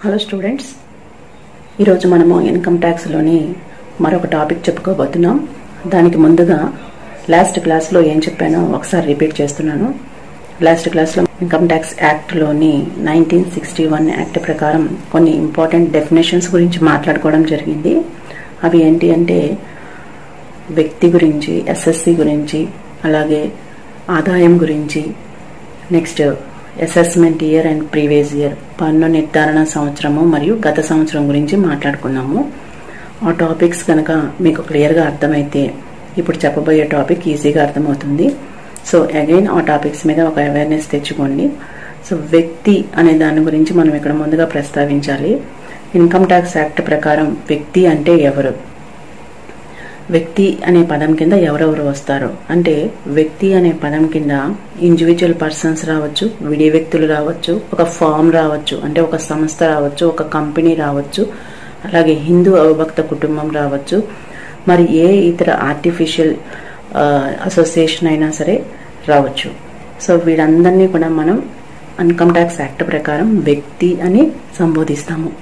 Hello students, ఈరోజు మనము income ట్యాక్స్లోని మరొక టాపిక్ చెప్పుకోబోతున్నాం. దానికి ముందుగా లాస్ట్ క్లాస్లో ఏం చెప్పానో ఒకసారి రిపీట్ చేస్తున్నాను. లాస్ట్ క్లాస్లో ఇన్కమ్ ట్యాక్స్ యాక్ట్లోని 1961 యాక్ట్ ప్రకారం కొన్ని ఇంపార్టెంట్ డెఫినేషన్స్ గురించి మాట్లాడుకోవడం జరిగింది. అవి ఏంటి అంటే వ్యక్తి గురించి, ఎస్ఎస్సి గురించి, అలాగే ఆదాయం గురించి, next assessment year and previous year, పన్ను నిర్ధారణ సంవత్సరము మరియు గత సంవత్సరం గురించి మాట్లాడుకున్నాము. ఆ టాపిక్స్ కనుక మీకు క్లియర్గా అర్థమైతే ఇప్పుడు చెప్పబోయే టాపిక్ ఈజీగా అర్థమవుతుంది. సో అగైన్ ఆ టాపిక్స్ మీద ఒక అవేర్నెస్ తెచ్చుకోండి. సో వ్యక్తి అనే దాని గురించి మనం ఇక్కడ ముందుగా ప్రస్తావించాలి. ఇన్కమ్ ట్యాక్స్ యాక్ట్ ప్రకారం వ్యక్తి అంటే ఎవరు? వ్యక్తి అనే పదం కింద ఎవరెవరు వస్తారు అంటే, వ్యక్తి అనే పదం కింద ఇండివిజువల్ పర్సన్స్ రావచ్చు, విడి వ్యక్తులు రావచ్చు, ఒక ఫామ్ రావచ్చు అంటే ఒక సంస్థ రావచ్చు, ఒక కంపెనీ రావచ్చు, అలాగే హిందూ అవిభక్త కుటుంబం రావచ్చు, మరి ఏ ఇతర ఆర్టిఫిషియల్ అసోసియేషన్ అయినా సరే రావచ్చు. సో వీళ్ళందరినీ కూడా మనం ఇన్కమ్ ట్యాక్స్ యాక్ట్ ప్రకారం వ్యక్తి అని సంబోధిస్తాము.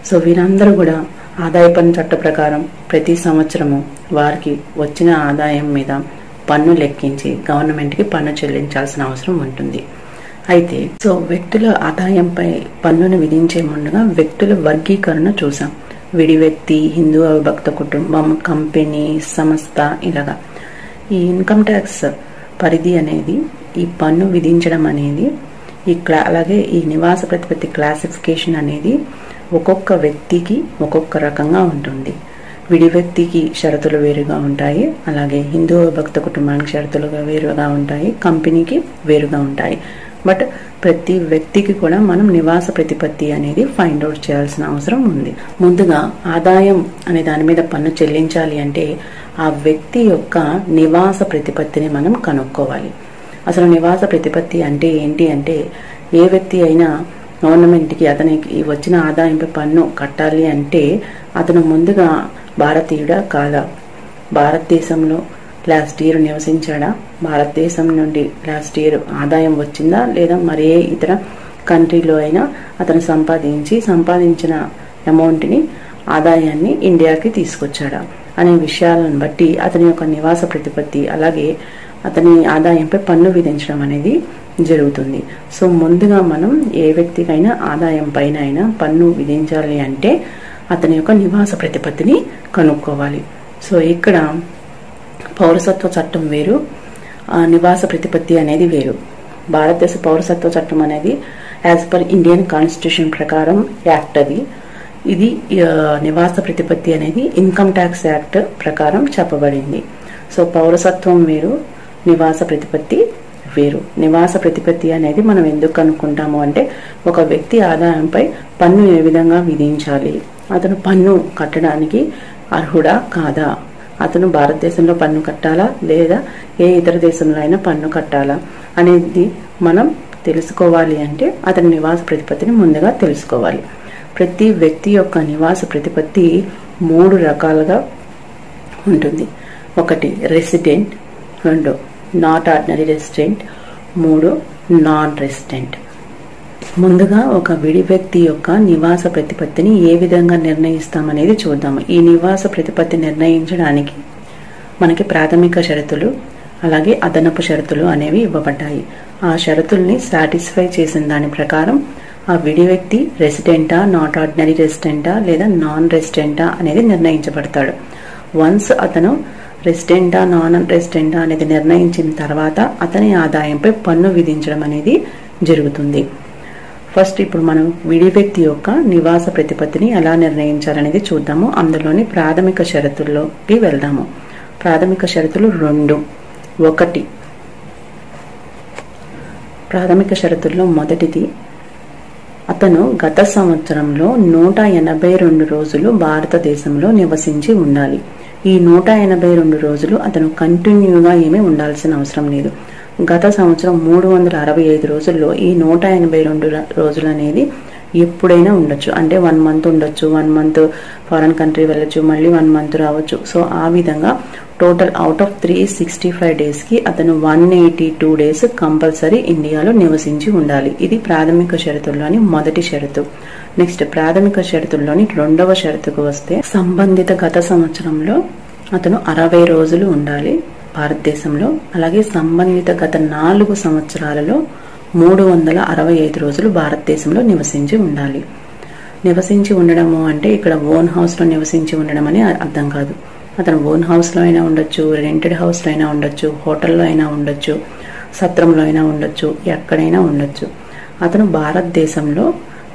సో వీరందరూ కూడా ఆదాయ పన్ను చట్ట ప్రకారం ప్రతి సంవత్సరము వారికి వచ్చిన ఆదాయం మీద పన్ను లెక్కించి గవర్నమెంట్కి పన్ను చెల్లించాల్సిన అవసరం ఉంటుంది. అయితే సో వ్యక్తుల ఆదాయంపై పన్నును విధించే ముందుగా వ్యక్తుల వర్గీకరణ చూసాం. విడి వ్యక్తి, హిందూ అవిభక్త కుటుంబం, కంపెనీ, సంస్థ, ఇలాగా. ఈ ఇన్కమ్ ట్యాక్స్ పరిధి అనేది, ఈ పన్ను విధించడం అనేది, అలాగే ఈ నివాస ప్రతిపత్తి క్లాసిఫికేషన్ అనేది ఒక్కొక్క వ్యక్తికి ఒక్కొక్క రకంగా ఉంటుంది. విడి వ్యక్తికి షరతులు వేరుగా ఉంటాయి, అలాగే హిందూ భక్త కుటుంబానికి షరతులు వేరుగా ఉంటాయి, కంపెనీకి వేరుగా ఉంటాయి. బట్ ప్రతి వ్యక్తికి కూడా మనం నివాస ప్రతిపత్తి అనేది ఫైండ్ అవుట్ చేయాల్సిన అవసరం ఉంది. ముందుగా ఆదాయం అనే దాని మీద పన్ను చెల్లించాలి అంటే ఆ వ్యక్తి యొక్క నివాస ప్రతిపత్తిని మనం కనుక్కోవాలి. అసలు నివాస ప్రతిపత్తి అంటే ఏంటి అంటే, ఏ వ్యక్తి అయినా గవర్నమెంట్కి అతనికి వచ్చిన ఆదాయంపై పన్ను కట్టాలి అంటే అతను ముందుగా భారతీయుడా కాదా, భారతదేశంలో లాస్ట్ ఇయర్ నివసించాడా, భారతదేశం నుండి లాస్ట్ ఇయర్ ఆదాయం వచ్చిందా, లేదా మరే ఇతర కంట్రీలో అయినా అతను సంపాదించిన అమౌంట్ని, ఆదాయాన్ని ఇండియాకి తీసుకొచ్చాడా అనే విషయాలను బట్టి అతని యొక్క నివాస ప్రతిపత్తి, అలాగే అతని ఆదాయంపై పన్ను విధించడం అనేది జరుగుతుంది. సో ముందుగా మనం ఏ వ్యక్తికైనా ఆదాయం పైన అయినా పన్ను విధించాలి అంటే అతని యొక్క నివాస ప్రతిపత్తిని కనుక్కోవాలి. సో ఇక్కడ పౌరసత్వ చట్టం వేరు, నివాస ప్రతిపత్తి అనేది వేరు. భారతదేశ పౌరసత్వ చట్టం అనేది యాజ్ పర్ ఇండియన్ కాన్స్టిట్యూషన్ ప్రకారం యాక్ట్ అది. ఇది నివాస ప్రతిపత్తి అనేది ఇన్కమ్ ట్యాక్స్ యాక్ట్ ప్రకారం చెప్పబడింది. సో పౌరసత్వం వేరు, నివాస ప్రతిపత్తి వేరు. నివాస ప్రతిపత్తి అనేది మనం ఎందుకు కనుక్కుంటాము అంటే, ఒక వ్యక్తి ఆదాయంపై పన్ను ఏ విధంగా విధించాలి, అతను పన్ను కట్టడానికి అర్హుడా కాదా, అతను భారతదేశంలో పన్ను కట్టాలా లేదా ఏ ఇతర దేశంలో అయినా పన్ను కట్టాలా అనేది మనం తెలుసుకోవాలి అంటే అతని నివాస ప్రతిపత్తిని ముందుగా తెలుసుకోవాలి. ప్రతి వ్యక్తి యొక్క నివాస ప్రతిపత్తి 3 రకాలుగా ఉంటుంది. 1 resident, 2 not ordinary resident, 3 non resident. ముందుగా ఒక విడి వ్యక్తి యొక్క నివాస ప్రతిపత్తిని ఏ విధంగా నిర్ణయిస్తామనేది చూద్దాము. ఈ నివాస ప్రతిపత్తి నిర్ణయించడానికి మనకి ప్రాథమిక షరతులు, అలాగే అదనపు షరతులు అనేవి ఇవ్వబడ్డాయి. ఆ షరతుల్ని సాటిస్ఫై చేసిన దాని ప్రకారం ఆ విడి వ్యక్తి రెసిడెంటా, నాట్ ఆర్డినరీ రెసిడెంటా లేదా నాన్ రెసిడెంటా అనేది నిర్ణయించబడతాడు. వన్స్ అతను రెసిడెంటా, నాన్ రెసిడెంటా అనేది నిర్ణయించిన తర్వాత అతని ఆదాయంపై పన్ను విధించడం అనేది జరుగుతుంది. ఫస్ట్ ఇప్పుడు మనం విడి వ్యక్తి యొక్క నివాస ప్రతిపత్తిని ఎలా నిర్ణయించాలనేది చూద్దాము. అందులోని ప్రాథమిక షరతుల్లోకి వెళ్దాము. ప్రాథమిక షరతులు 2. 1 ప్రాథమిక షరతుల్లో మొదటిది, అతను గత సంవత్సరంలో 182 రోజులు భారతదేశంలో నివసించి ఉండాలి. ఈ 182 రోజులు అతను కంటిన్యూగా ఏమీ ఉండాల్సిన అవసరం లేదు. గత సంవత్సరం 365 రోజుల్లో ఈ 182 రోజులు అనేది ఎప్పుడైనా ఉండొచ్చు. అంటే 1 month ఉండొచ్చు, 1 month ఫారెన్ కంట్రీ వెళ్ళొచ్చు, మళ్ళీ 1 month రావచ్చు. సో ఆ విధంగా టోటల్ అవుట్ ఆఫ్ 365 days కి అతను 182 days కంపల్సరీ ఇండియాలో నివసించి ఉండాలి. ఇది ప్రాథమిక షరతుల్లోని మొదటి షరతు. నెక్స్ట్ ప్రాథమిక షరతుల్లోని రెండవ షరతుకు వస్తే, సంబంధిత గత సంవత్సరంలో అతను 60 రోజులు ఉండాలి భారతదేశంలో. అలాగే సంబంధిత గత 4 సంవత్సరాలలో 365 రోజులు భారతదేశంలో నివసించి ఉండాలి. నివసించి ఉండడము అంటే ఇక్కడ ఓన్ హౌస్ లో నివసించి ఉండడం అని అర్థం కాదు. అతను ఓన్ హౌస్ లో అయినా ఉండొచ్చు, రెంటెడ్ హౌస్ లో అయినా ఉండొచ్చు, హోటల్లో అయినా ఉండొచ్చు, సత్రంలో అయినా ఉండొచ్చు, ఎక్కడైనా ఉండొచ్చు. అతను భారతదేశంలో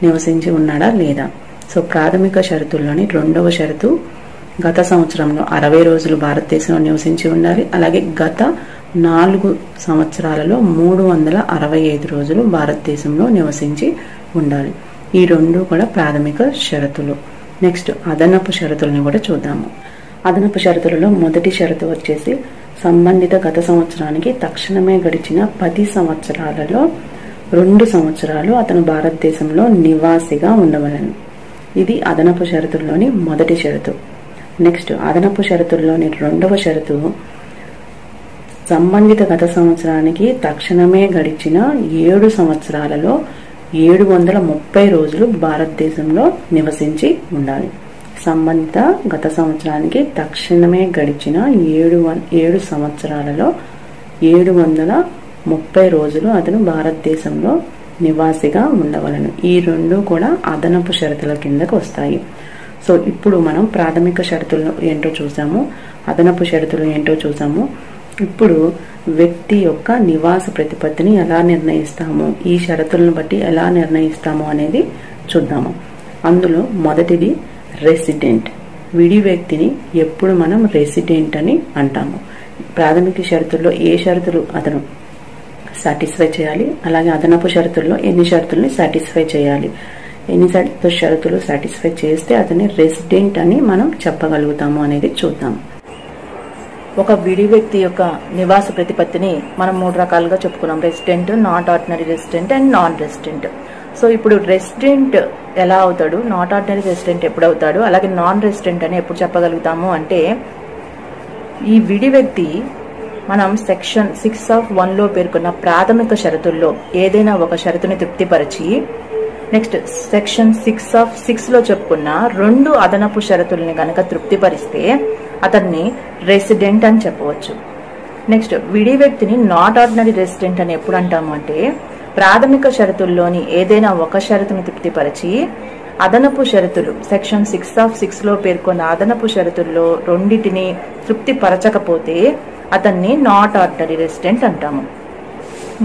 నివసించి ఉన్నాడా లేదా. సో ప్రాథమిక షరతుల్లోని రెండవ షరతు గత సంవత్సరంలో 60 రోజులు భారతదేశంలో నివసించి ఉండాలి. అలాగే గత 4 సంవత్సరాలలో 365 రోజులు భారతదేశంలో నివసించి ఉండాలి. ఈ రెండు కూడా ప్రాథమిక షరతులు. నెక్స్ట్ అదనపు షరతుల్ని కూడా చూద్దాము. అదనపు షరతులలో మొదటి షరతు వచ్చేసి, సంబంధిత గత సంవత్సరానికి తక్షణమే గడిచిన 10 సంవత్సరాలలో 2 సంవత్సరాలు అతను భారతదేశంలో నివాసిగా ఉండవలెను. ఇది అదనపు షరతుల్లోని మొదటి షరతు. నెక్స్ట్ అదనపు షరతుల్లోని రెండవ షరతు, సంబంధిత గత సంవత్సరానికి తక్షణమే గడిచిన 7 సంవత్సరాలలో 730 రోజులు భారతదేశంలో నివసించి ఉండాలి. సంబంధిత గత సంవత్సరానికి తక్షణమే గడిచిన 7 సంవత్సరాలలో 730 రోజులు అతను భారతదేశంలో నివాసిగా ఉండవలను. ఈ రెండు కూడా అదనపు షరతుల కిందకు వస్తాయి. సో ఇప్పుడు మనం ప్రాథమిక షరతులు ఏంటో చూసాము, అదనపు షరతులు ఏంటో చూసాము. ఇప్పుడు వ్యక్తి యొక్క నివాస ప్రతిపత్తిని ఎలా నిర్ణయిస్తాము, ఈ షరతులను బట్టి ఎలా నిర్ణయిస్తాము అనేది చూద్దాము. అందులో మొదటిది రెసిడెంట్. విడి వ్యక్తిని ఎప్పుడు మనం రెసిడెంట్ అని అంటాము. ప్రాథమిక షరతుల్లో ఏ షరతులు అతను సాటిస్ఫై చేయాలి, అలాగే అదనపు షరతుల్లో ఎన్ని షరతుల్ని సాటిస్ఫై చేయాలి, ఎన్ని షరతులు సాటిస్ఫై చేస్తే అతన్ని రెసిడెంట్ అని మనం చెప్పగలుగుతాము అనేది చూద్దాం. ఒక విడి వ్యక్తి యొక్క నివాస ప్రతిపత్తిని మనం 3 రకాలుగా చెప్పుకున్నాం: resident, not ordinary resident and non resident. So ఇప్పుడు రెసిడెంట్ ఎలా అవుతాడు, నాట్ ఆర్డినరీ రెసిడెంట్ ఎప్పుడు అవుతాడు, అలాగే నాన్ రెసిడెంట్ అని ఎప్పుడు చెప్పగలుగుతాము అంటే, ఈ విడి వ్యక్తి మనం సెక్షన్ 6(1) పేర్కొన్న ప్రాథమిక షరతుల్లో ఏదైనా ఒక షరతుని తృప్తిపరిచి, నెక్స్ట్ సెక్షన్ 6(6) చెప్పుకున్న 2 అదనపు షరతుల్ని గనక తృప్తిపరిస్తే అతన్ని రెసిడెంట్ అని చెప్పవచ్చు. నెక్స్ట్ విడి వ్యక్తిని నాట్ ఆర్డినరీ రెసిడెంట్ అని ఎప్పుడు అంటాము అంటే, ప్రాథమిక షరతుల్లోని ఏదైనా ఒక షరతుని తృప్తిపరిచి అదనపు షరతులు సెక్షన్ 6(6) పేర్కొన్న అదనపు షరతుల్లో 2టిని తృప్తిపరచకపోతే అతన్ని నాట్ ఆర్డినరీ రెసిడెంట్ అంటాము.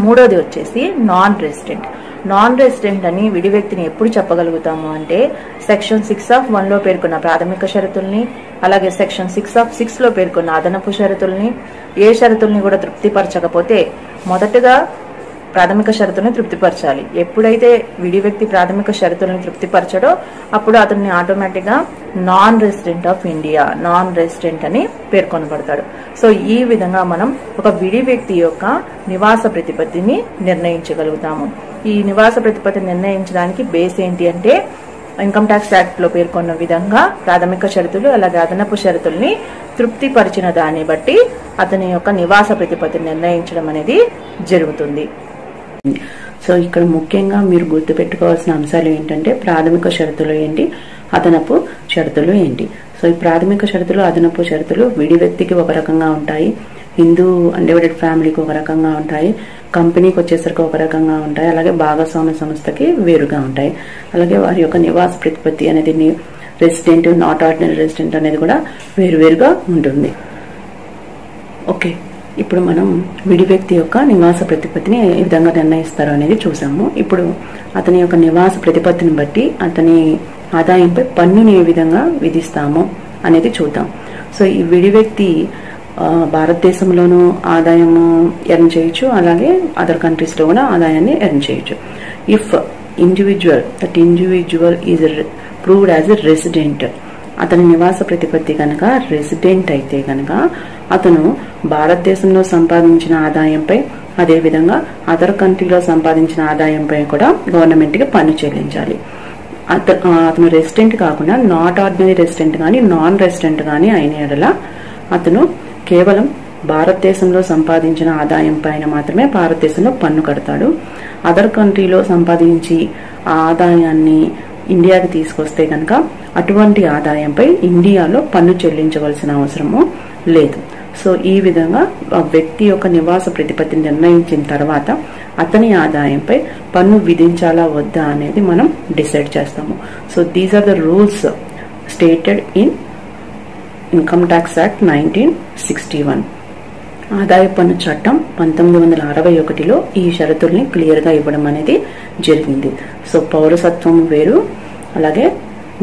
మూడోది వచ్చేసి నాన్ రెసిడెంట్. నాన్ రెసిడెంట్ అని విడి వ్యక్తిని ఎప్పుడు చెప్పగలుగుతాము అంటే, సెక్షన్ 6(1) పేర్కొన్న ప్రాథమిక షరతుల్ని, అలాగే సెక్షన్ 6(6) పేర్కొన్న అదనపు షరతుల్ని, ఏ షరతుల్ని కూడా తృప్తిపరచకపోతే మొదటగా ప్రాథమిక షరతుల్ని తృప్తిపరచాలి. ఎప్పుడైతే విడి వ్యక్తి ప్రాథమిక షరతుల్ని తృప్తిపరచడో అప్పుడు అతన్ని ఆటోమేటిక్ గా non resident of India, non resident అని పేర్కొనబడతాడు. సో ఈ విధంగా మనం ఒక విడి వ్యక్తి యొక్క నివాస ప్రతిపత్తిని నిర్ణయించగలుగుతాము. ఈ నివాస ప్రతిపత్తిని నిర్ణయించడానికి బేస్ ఏంటి అంటే, ఇన్కమ్ ట్యాక్స్ యాక్ట్ లో పేర్కొన్న విధంగా ప్రాథమిక షరతులు అలాగే అదనపు షరతుల్ని తృప్తిపరిచిన దాన్ని బట్టి అతని యొక్క నివాస ప్రతిపత్తిని నిర్ణయించడం అనేది జరుగుతుంది. సో ఇక్కడ ముఖ్యంగా మీరు గుర్తుపెట్టుకోవాల్సిన అంశాలు ఏంటంటే, ప్రాథమిక షరతులు ఏంటి, అదనపు షరతులు ఏంటి. సో ఈ ప్రాథమిక షరతులు అదనపు షరతులు విడి వ్యక్తికి ఒక రకంగా ఉంటాయి, హిందూ అన్డివైడెడ్ ఫ్యామిలీకి ఒక రకంగా ఉంటాయి, కంపెనీకి వచ్చేసరికి ఒక రకంగా ఉంటాయి, అలాగే భాగస్వామ్య సంస్థకి వేరుగా ఉంటాయి. అలాగే వారి యొక్క నివాస ప్రతిపత్తి అనేది రెసిడెంట్, నాట్ ఆర్డినరీ రెసిడెంట్ అనేది కూడా వేరువేరుగా ఉంటుంది. ఓకే, ఇప్పుడు మనం విడి వ్యక్తి యొక్క నివాస ప్రతిపత్తిని ఏ విధంగా నిర్ణయిస్తారు అనేది చూసాము. ఇప్పుడు అతని యొక్క నివాస ప్రతిపత్తిని బట్టి అతని ఆదాయంపై పన్నుని ఏ విధంగా విధిస్తాము అనేది చూద్దాం. సో ఈ విడి వ్యక్తి భారతదేశంలోనూ ఆదాయము ఎర్న్ చేయొచ్చు, అలాగే అదర్ కంట్రీస్ లో కూడా ఆదాయాన్ని ఎర్న్ చేయొచ్చు. If individual is proved as a resident, అతని నివాస ప్రతిపత్తి కనుక రెసిడెంట్ అయితే కనుక అతను భారతదేశంలో సంపాదించిన ఆదాయంపై అదేవిధంగా అదర్ కంట్రీలో సంపాదించిన ఆదాయంపై కూడా గవర్నమెంట్ కి పన్ను చెల్లించాలి. అతను రెసిడెంట్ కాకుండా నాట్ ఆర్డినరీ రెసిడెంట్ కానీ నాన్ రెసిడెంట్ కానీ అయిన యెడల అతను కేవలం భారతదేశంలో సంపాదించిన ఆదాయం పైన మాత్రమే భారతదేశంలో పన్ను కడతాడు. అదర్ కంట్రీలో సంపాదించి ఆ ఆదాయాన్ని ఇండియాకి తీసుకొస్తే కనుక అటువంటి ఆదాయంపై ఇండియాలో పన్ను చెల్లించవలసిన అవసరము లేదు. సో ఈ విధంగా ఆ వ్యక్తి యొక్క నివాస ప్రతిపత్తిని నిర్ణయించిన తర్వాత అతని ఆదాయంపై పన్ను విధించాలా వద్దా అనేది మనం డిసైడ్ చేస్తాము. So these are the rules stated in income tax act 1961. ఆదాయ పన్ను చట్టం 1961లో ఈ షరతుల్ని క్లియర్ గా ఇవ్వడం అనేది జరిగింది. సో పౌరసత్వం వేరు, అలాగే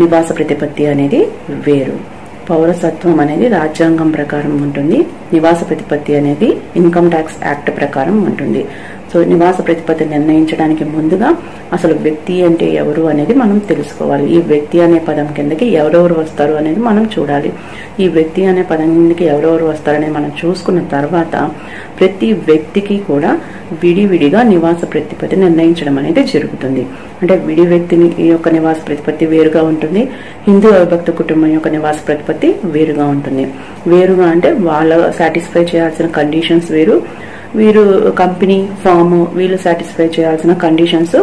నివాస ప్రతిపత్తి అనేది వేరు. పౌరసత్వం అనేది రాజ్యాంగం ప్రకారం ఉంటుంది, నివాస ప్రతిపత్తి అనేది ఇన్కమ్ ట్యాక్స్ యాక్ట్ ప్రకారం ఉంటుంది. సో నివాస ప్రతిపత్తి నిర్ణయించడానికి ముందుగా అసలు వ్యక్తి అంటే ఎవరు అనేది మనం తెలుసుకోవాలి. ఈ వ్యక్తి అనే పదం కిందకి ఎవరెవరు వస్తారు అనేది మనం చూడాలి. ఈ వ్యక్తి అనే పదం కిందకి ఎవరెవరు వస్తారనేది మనం చూసుకున్న తర్వాత ప్రతి వ్యక్తికి కూడా విడివిడిగా నివాస ప్రతిపత్తి నిర్ణయించడం అనేది జరుగుతుంది. అంటే విడి వ్యక్తిని యొక్క నివాస ప్రతిపత్తి వేరుగా ఉంటుంది, హిందూ అవిభక్త కుటుంబం యొక్క నివాస ప్రతిపత్తి వేరుగా ఉంటుంది. వేరుగా అంటే వాళ్ళ సాటిస్ఫై చేయాల్సిన కండిషన్స్ వేరు, వీరు కంపెనీ ఫామ్ వీళ్ళు సాటిస్ఫై చేయాల్సిన కండిషన్స్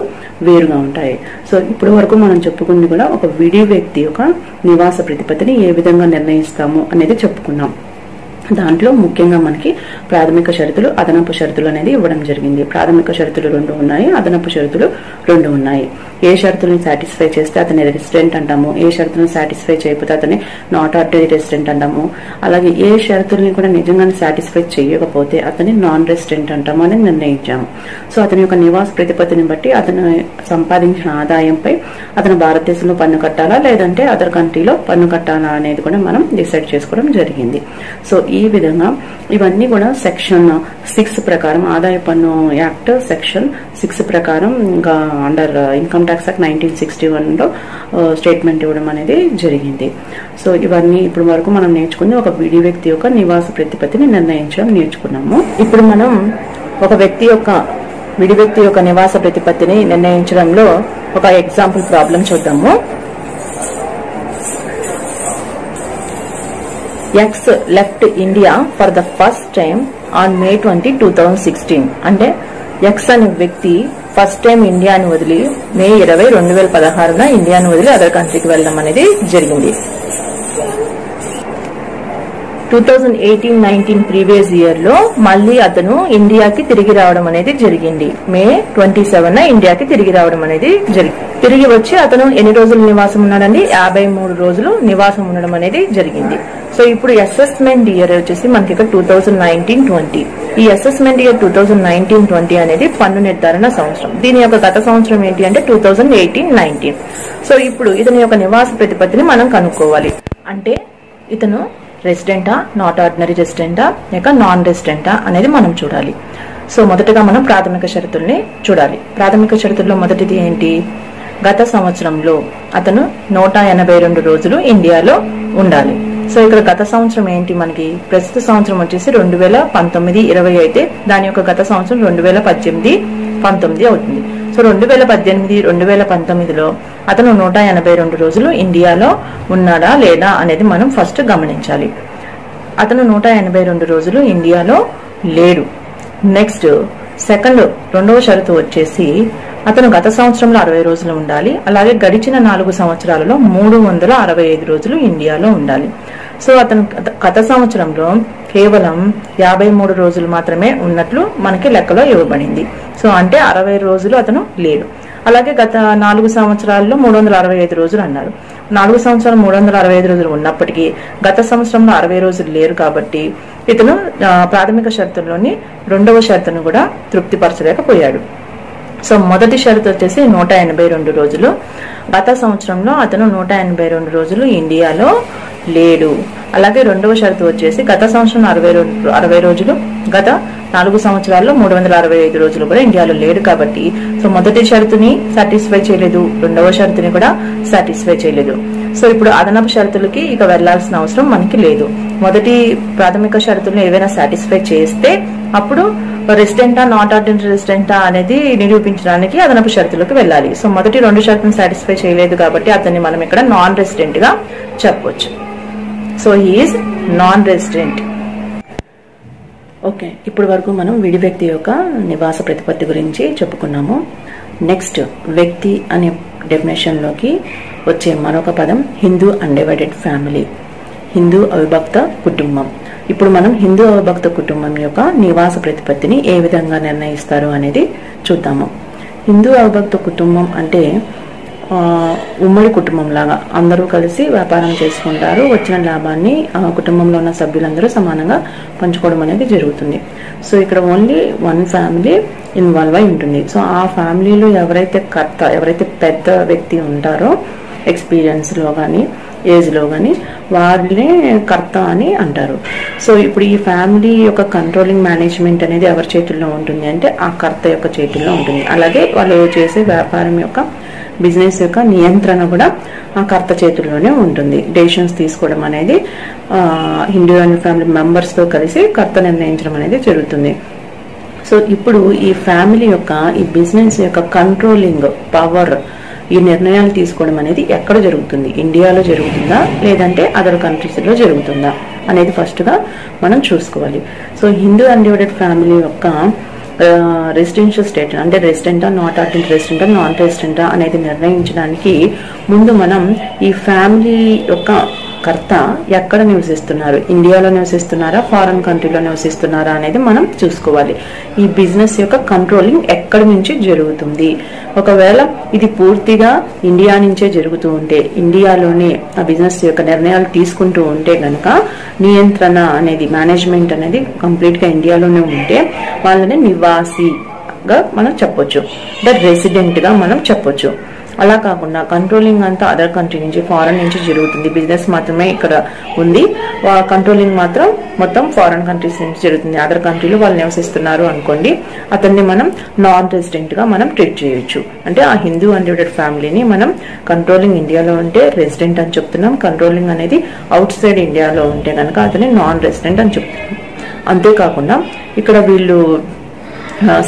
వేరుగా ఉంటాయి. సో ఇప్పటి వరకు మనం చెప్పుకుంది కూడా ఒక విడి వ్యక్తి యొక్క నివాస ప్రతిపత్తిని ఏ విధంగా నిర్ణయిస్తాము అనేది చెప్పుకున్నాం. దాంట్లో ముఖ్యంగా మనకి ప్రాథమిక షరతులు, అదనపు షరతులు అనేది ఇవ్వడం జరిగింది. ప్రాథమిక షరతులు 2 ఉన్నాయి, అదనపు షరతులు 2 ఉన్నాయి. ఏ షరతులను సాటిస్ఫై చేస్తే అతని రెసిడెంట్ అంటాము, ఏ షరతులను సాటిస్ఫై చేయకపోతే అతని నాట్ ఆర్డినరీ రెసిడెంట్ అంటాము, అలాగే ఏ షరతుల్ని కూడా నిజంగానే సాటిస్ఫై చేయకపోతే అతని నాన్ రెసిడెంట్ అంటాము అని నిర్ణయించాము. సో అతని యొక్క నివాస ప్రతిపత్తిని బట్టి అతను సంపాదించిన ఆదాయంపై అతను భారతదేశంలో పన్ను కట్టాలా లేదంటే అదర్ కంట్రీలో పన్ను కట్టాలా అనేది కూడా మనం డిసైడ్ చేసుకోవడం జరిగింది. సో ఈ విధంగా ఇవన్నీ కూడా సెక్షన్ 6 ప్రకారం, ఆదాయ పన్ను యాక్ట్ సెక్షన్ 6 ప్రకారం ఇంకా అండర్ ఇన్కమ్ ట్యాక్స్ యాక్ట్ 1961లో స్టేట్మెంట్ ఇవ్వడం అనేది జరిగింది. సో ఇవన్నీ ఇప్పుడు వరకు మనం నేర్చుకుంది ఒక విడి వ్యక్తి యొక్క నివాస ప్రతిపత్తిని నిర్ణయించడం నేర్చుకున్నాము. ఇప్పుడు మనం ఒక వ్యక్తి యొక్క విడి వ్యక్తి యొక్క నివాస ప్రతిపత్తిని నిర్ణయించడంలో ఒక ఎగ్జాంపుల్ ప్రాబ్లం చూద్దాము. X left India for the first time on May 20, 2016. అంటే X అనే వ్యక్తి ఫస్ట్ టైం ఇండియాను వదిలి మే 20, 2016 ఇండియాను వదిలి అదర్ కంట్రీకి వెళ్ళడం అనేది జరిగింది. 2018-19 ప్రీవియస్ ఇయర్ లో మళ్ళీ అతను ఇండియాకి తిరిగి రావడం అనేది జరిగింది. మే 27 ఇండియాకి తిరిగి రావడం అనేది జరిగింది. తిరిగి వచ్చి అతను ఎన్ని రోజులు నివాసం ఉన్నాడండి? 53 రోజులు నివాసం ఉండడం అనేది జరిగింది. సో ఇప్పుడు అసెస్మెంట్ ఇయర్ వచ్చేసి మనకి ఇక్కడ 2019-20. ఈ అసెస్మెంట్ ఇయర్ 2019-20 అనేది పన్ను నిర్ధారణ సంవత్సరం. దీని యొక్క గత సంవత్సరం ఏంటి అంటే 2018-19. సో ఇప్పుడు ఇతని యొక్క నివాస ప్రతిపత్తిని మనం కనుక్కోవాలి. అంటే ఇతను రెసిడెంటా, నాట్ ఆర్డినరీ రెసిడెంటా, లేక నాన్ రెసిడెంటా అనేది మనం చూడాలి. సో మొదటగా మనం ప్రాథమిక షరతుల్ని చూడాలి. ప్రాథమిక షరతుల్లో మొదటిది ఏంటి? గత సంవత్సరంలో అతను 182 రోజులు ఇండియాలో ఉండాలి. సో ఇక్కడ గత సంవత్సరం ఏంటి? మనకి ప్రస్తుత సంవత్సరం వచ్చేసి 2019-20 అయితే దాని యొక్క గత సంవత్సరం 2018-19 అవుతుంది. సో 2018-2019లో అతను 182 రోజులు ఇండియాలో ఉన్నాడా లేదా అనేది మనం ఫస్ట్ గమనించాలి. అతను 182 రోజులు ఇండియాలో లేడు. నెక్స్ట్ రెండవ షరతు వచ్చేసి అతను గత సంవత్సరంలో 60 రోజులు ఉండాలి. అలాగే గడిచిన 4 సంవత్సరాలలో 365 రోజులు ఇండియాలో ఉండాలి. సో అతను గత సంవత్సరంలో కేవలం 53 రోజులు మాత్రమే ఉన్నట్లు మనకి లెక్కలో ఇవ్వబడింది. సో అంటే 60 రోజులు అతను లేడు. అలాగే గత 4 సంవత్సరాల్లో 365 రోజులు అన్నారు. 4 సంవత్సరాలు 365 రోజులు ఉన్నప్పటికీ గత సంవత్సరంలో 60 రోజులు లేరు కాబట్టి ఇతను ప్రాథమిక షరతుల్లోని రెండవ షరతును కూడా తృప్తిపరచలేకపోయాడు. సో మొదటి షరతు వచ్చేసి 182 రోజులు. గత సంవత్సరంలో అతను 182 రోజులు ఇండియాలో లేడు. అలాగే రెండవ షరతు వచ్చేసి గత సంవత్సరం 60 రోజులు, గత 4 సంవత్సరాల్లో 365 రోజులు కూడా ఇండియాలో లేడు కాబట్టి సో మొదటి షరతుని సాటిస్ఫై చేయలేదు, రెండవ షరతుని కూడా సాటిస్ఫై చేయలేదు. సో ఇప్పుడు అదనపు షరతులకి ఇక వెళ్లాల్సిన అవసరం మనకి లేదు. మొదటి ప్రాథమిక షరతులను ఏవైనా సాటిస్ఫై చేస్తే అప్పుడు రెసిడెంటా నాట్ ఆర్డినరీ రెసిడెంటా అనేది నిరూపించడానికి అదనపు షరతులకు వెళ్ళాలి. సో మొదటి 2 షరతులను సాటిస్ఫై చేయలేదు కాబట్టి అతన్ని మనం ఇక్కడ నాన్ రెసిడెంట్ గా చెప్పొచ్చు. So he is non resident. Okay, ఇప్పుడు వరకు మనం విడి వ్యక్తి యొక్క నివాస ప్రతిపత్తి గురించి చెప్పుకున్నాము. నెక్స్ట్, వ్యక్తి అనే డెఫినేషన్లోకి వచ్చే మరొక పదం హిందూ అన్డివైడెడ్ ఫ్యామిలీ, హిందూ అవిభక్త కుటుంబం. ఇప్పుడు మనం హిందూ అవిభక్త కుటుంబం యొక్క నివాస ప్రతిపత్తిని ఏ విధంగా నిర్ణయిస్తారు అనేది చూద్దాము. హిందూ అవిభక్త కుటుంబం అంటే ఉమ్మడి కుటుంబం లాగా అందరూ కలిసి వ్యాపారం చేసుకుంటారు. వచ్చిన లాభాన్ని కుటుంబంలో ఉన్న సభ్యులందరూ సమానంగా పంచుకోవడం అనేది జరుగుతుంది. సో ఇక్కడ ఓన్లీ 1 ఫ్యామిలీ ఇన్వాల్వ్ అయి ఉంటుంది. సో ఆ ఫ్యామిలీలో ఎవరైతే పెద్ద వ్యక్తి ఉంటారో ఎక్స్పీరియన్స్ లో కానీ ఏజ్ లో కానీ వాళ్ళనే కర్త అని అంటారు. సో ఇప్పుడు ఈ ఫ్యామిలీ యొక్క కంట్రోలింగ్ మేనేజ్మెంట్ అనేది ఎవరి చేతుల్లో ఉంటుంది అంటే ఆ కర్త యొక్క చేతుల్లో ఉంటుంది. అలాగే వాళ్ళు చేసే వ్యాపారం యొక్క బిజినెస్ యొక్క నియంత్రణ కూడా ఆ కర్త చేతుల్లోనే ఉంటుంది. డెసిషన్స్ తీసుకోవడం అనేది హిందూ అండ్ ఫ్యామిలీ మెంబర్స్ తో కలిసి కర్త నిర్ణయించడం అనేది జరుగుతుంది. సో ఇప్పుడు ఈ ఫ్యామిలీ యొక్క ఈ బిజినెస్ యొక్క కంట్రోలింగ్ పవర్, ఈ నిర్ణయాలు తీసుకోవడం అనేది ఎక్కడ జరుగుతుంది? ఇండియాలో జరుగుతుందా లేదంటే అదర్ కంట్రీస్ లో జరుగుతుందా అనేది ఫస్ట్ గా మనం చూసుకోవాలి. సో హిందూ అన్డివైడెడ్ ఫ్యామిలీ యొక్క రెసిడెన్షియల్ స్టేట్ అంటే రెసిడెంటా నాట్ ఆర్డినరీ రెసిడెంటా నాన్ రెసిడెంటా అనేది నిర్ణయించడానికి ముందు మనం ఈ ఫ్యామిలీ యొక్క కర్త ఎక్కడ నివసిస్తున్నారు, ఇండియాలో నివసిస్తున్నారా ఫారెన్ కంట్రీలో నివసిస్తున్నారా అనేది మనం చూసుకోవాలి. ఈ బిజినెస్ యొక్క కంట్రోలింగ్ ఎక్కడి నుంచి జరుగుతుంది? ఒకవేళ ఇది పూర్తిగా ఇండియా నుంచే జరుగుతూ ఉంటే, ఇండియాలోనే ఆ బిజినెస్ యొక్క నిర్ణయాలు తీసుకుంటూ ఉంటే గనక నియంత్రణ అనేది మేనేజ్మెంట్ అనేది కంప్లీట్ గా ఇండియాలోనే ఉంటే వాళ్ళని నివాసిగా మనం చెప్పొచ్చు, రెసిడెంట్ గా మనం చెప్పొచ్చు. అలా కాకుండా కంట్రోలింగ్ అంతా అదర్ కంట్రీ నుంచి ఫారెన్ నుంచి జరుగుతుంది, బిజినెస్ మాత్రమే ఇక్కడ ఉంది, కంట్రోలింగ్ మాత్రం మొత్తం ఫారెన్ కంట్రీస్ నుంచి జరుగుతుంది, అదర్ కంట్రీలో వాళ్ళు నివసిస్తున్నారు అనుకోండి, అతన్ని మనం నాన్ రెసిడెంట్ గా మనం ట్రీట్ చేయొచ్చు. అంటే ఆ హిందూ అన్డివైడెడ్ ఫ్యామిలీని మనం కంట్రోలింగ్ ఇండియాలో ఉంటే రెసిడెంట్ అని చెప్తున్నాం, కంట్రోలింగ్ అనేది అవుట్ సైడ్ ఇండియాలో ఉంటే కనుక అతన్ని నాన్ రెసిడెంట్ అని చెప్తున్నాం. అంతేకాకుండా ఇక్కడ వీళ్ళు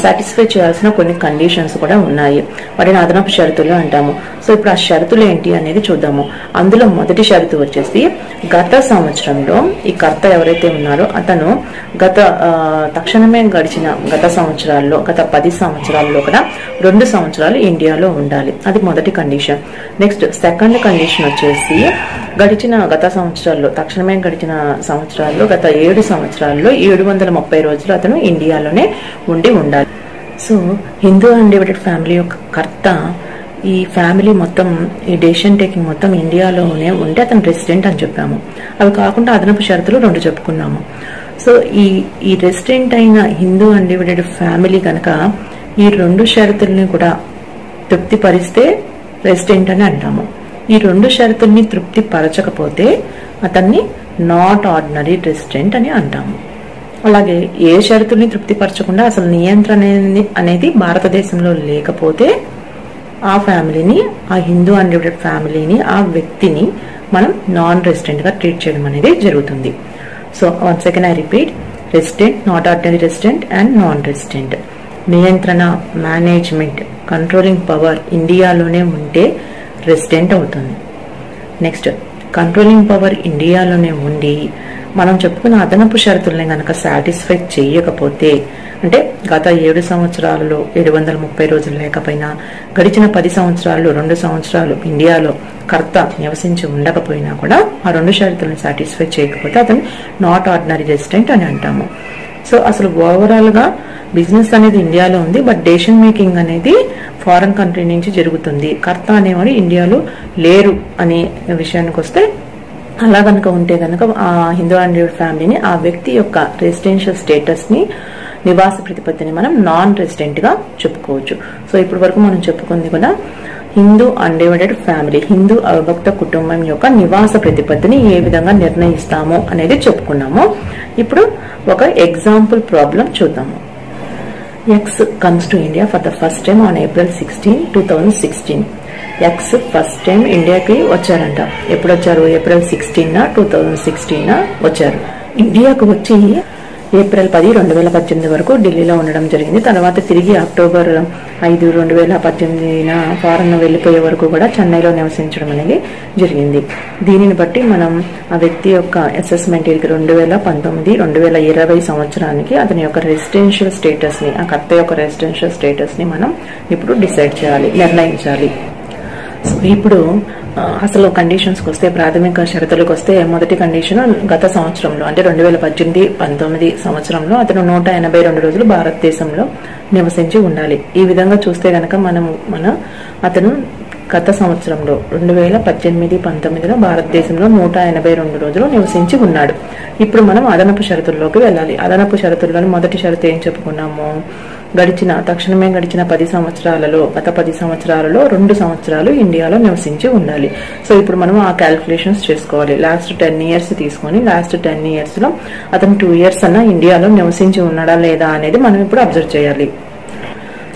సాటిస్ఫై చేయాల్సిన కొన్ని కండిషన్స్ కూడా ఉన్నాయి, వాటిని అదనపు షరతులు అంటాము. సో ఇప్పుడు ఆ షరతులు ఏంటి అనేది చూద్దాము. అందులో మొదటి షరతు వచ్చేసి గత సంవత్సరంలో ఈ కర్త ఎవరైతే ఉన్నారో అతను తక్షణమే గడిచిన గత సంవత్సరాల్లో గత 10 సంవత్సరాల్లో కూడా 2 సంవత్సరాలు ఇండియాలో ఉండాలి, అది మొదటి కండిషన్. నెక్స్ట్ సెకండ్ కండిషన్ వచ్చేసి గత సంవత్సరాల్లో తక్షణమే గడిచిన సంవత్సరాల్లో గత 7 సంవత్సరాల్లో 730 రోజులు అతను ఇండియాలోనే ఉండాలి. సో హిందూ అన్డివైడెడ్ ఫ్యామిలీ యొక్క కర్త ఈ ఫ్యామిలీ మొత్తం ఈ డెసిషన్ టేకింగ్ మొత్తం ఇండియాలోనే ఉంటే అతను రెసిడెంట్ అని చెప్పాము. అవి కాకుండా అదనపు షరతులు 2 చెప్పుకున్నాము. సో ఈ రెసిడెంట్ అయిన హిందూ అన్డివైడెడ్ ఫ్యామిలీ కనుక ఈ 2 షరతుల్ని కూడా తృప్తిపరిస్తే రెసిడెంట్ అని అంటాము. ఈ 2 షరతుల్ని తృప్తి పరచకపోతే అతన్ని నాట్ ఆర్డినరీ రెసిడెంట్ అని అంటాము. అలాగే ఏ షరతుల్ని తృప్తిపరచకుండా అసలు నియంత్రణ అనేది భారతదేశంలో లేకపోతే ఆ ఫ్యామిలీని, ఆ హిందూ అన్డివైడెడ్ ఫ్యామిలీని, ఆ వ్యక్తిని మనం నాన్ రెసిడెంట్ గా ట్రీట్ చేయడం అనేది జరుగుతుంది. So once again I repeat, resident, not ordinary resident and non resident. నియంత్రణ, మేనేజ్మెంట్, కంట్రోలింగ్ పవర్ ఇండియాలోనే ఉంటే రెసిడెంట్ అవుతుంది. నెక్స్ట్, కంట్రోలింగ్ పవర్ ఇండియాలోనే ఉండి మనం చెప్పుకున్న అదనపు షరతుల్ని గనక సాటిస్ఫై చేయకపోతే, అంటే గత 7 సంవత్సరాలలో 730 రోజులు లేకపోయినా, గడిచిన 10 సంవత్సరాల్లో 2 సంవత్సరాలు ఇండియాలో కర్త నివసించి ఉండకపోయినా కూడా ఆ 2 షరతులను సాటిస్ఫై చేయకపోతే అతను నాట్ ఆర్డినరీ రెసిడెంట్ అని అంటాము. సో అసలు ఓవరాల్ గా బిజినెస్ అనేది ఇండియాలో ఉంది, బట్ డెసిషన్ మేకింగ్ అనేది ఫారెన్ కంట్రీ నుంచి జరుగుతుంది, కర్త అనేవాడు ఇండియాలో లేరు అనే విషయానికి వస్తే, అలా కనుక ఉంటే కనుక ఆ హిందూ అన్డివైడెడ్ ఫ్యామిలీని, ఆ వ్యక్తి యొక్క రెసిడెన్షియల్ స్టేటస్ ని, నివాస ప్రతిపత్తిని మనం నాన్ రెసిడెంట్ గా చెప్పుకోవచ్చు. సో ఇప్పటి వరకు మనం చెప్పుకుంది కూడా హిందూ అన్డివైడెడ్ ఫ్యామిలీ, హిందూ అవిభక్త కుటుంబం యొక్క నివాస ప్రతిపత్తిని ఏ విధంగా నిర్ణయిస్తాము అనేది చెప్పుకున్నాము. ఇప్పుడు ఒక ఎగ్జాంపుల్ ప్రాబ్లం చూద్దాము. X comes to India for the first time on April 16, 2016. X first time ఇండియాకి వచ్చారంట. ఎప్పుడు వచ్చారు? ఏప్రిల్ 16 2016 వచ్చారు. ఇండియాకు వచ్చి ఏప్రిల్ 10, 2018 వరకు ఢిల్లీలో ఉండడం జరిగింది. తర్వాత తిరిగి అక్టోబర్ 5, 2018 ఫారెన్ వెళ్ళిపోయే వరకు కూడా చెన్నైలో నివసించడం అనేది జరిగింది. దీనిని బట్టి మనం ఆ వ్యక్తి యొక్క అసెస్మెంట్ 2019, 2020 సంవత్సరానికి అతని యొక్క రెసిడెన్షియల్ స్టేటస్ ని, ఆ కర్త యొక్క రెసిడెన్షియల్ స్టేటస్ ని మనం ఇప్పుడు డిసైడ్ చేయాలి, నిర్ణయించాలి. సో ఇప్పుడు అసలు కండిషన్స్కి వస్తే, ప్రాథమిక షరతులకు వస్తే, మొదటి కండిషన్ గత సంవత్సరంలో అంటే 2018-19 సంవత్సరంలో అతను 182 రోజులు భారతదేశంలో నివసించి ఉండాలి. ఈ విధంగా చూస్తే గనక అతను గత సంవత్సరంలో 2018-19లో భారతదేశంలో 182 రోజులు నివసించి ఉన్నాడు. ఇప్పుడు మనం అదనపు షరతుల్లోకి వెళ్ళాలి. అదనపు షరతుల్లోని మొదటి షరతు ఏం చెప్పుకున్నాము? తక్షణమే గడిచిన 10 సంవత్సరాలలో, గత 10 సంవత్సరాలలో 2 సంవత్సరాలు ఇండియాలో నివసించి ఉండాలి. సో ఇప్పుడు మనం ఆ క్యాలిక్యులేషన్స్ చేసుకోవాలి. లాస్ట్ 10 years తీసుకొని లాస్ట్ 10 years లో అతను 2 years అన్న ఇండియాలో నివసించి ఉన్నాడా లేదా అనేది మనం ఇప్పుడు అబ్జర్వ్ చేయాలి.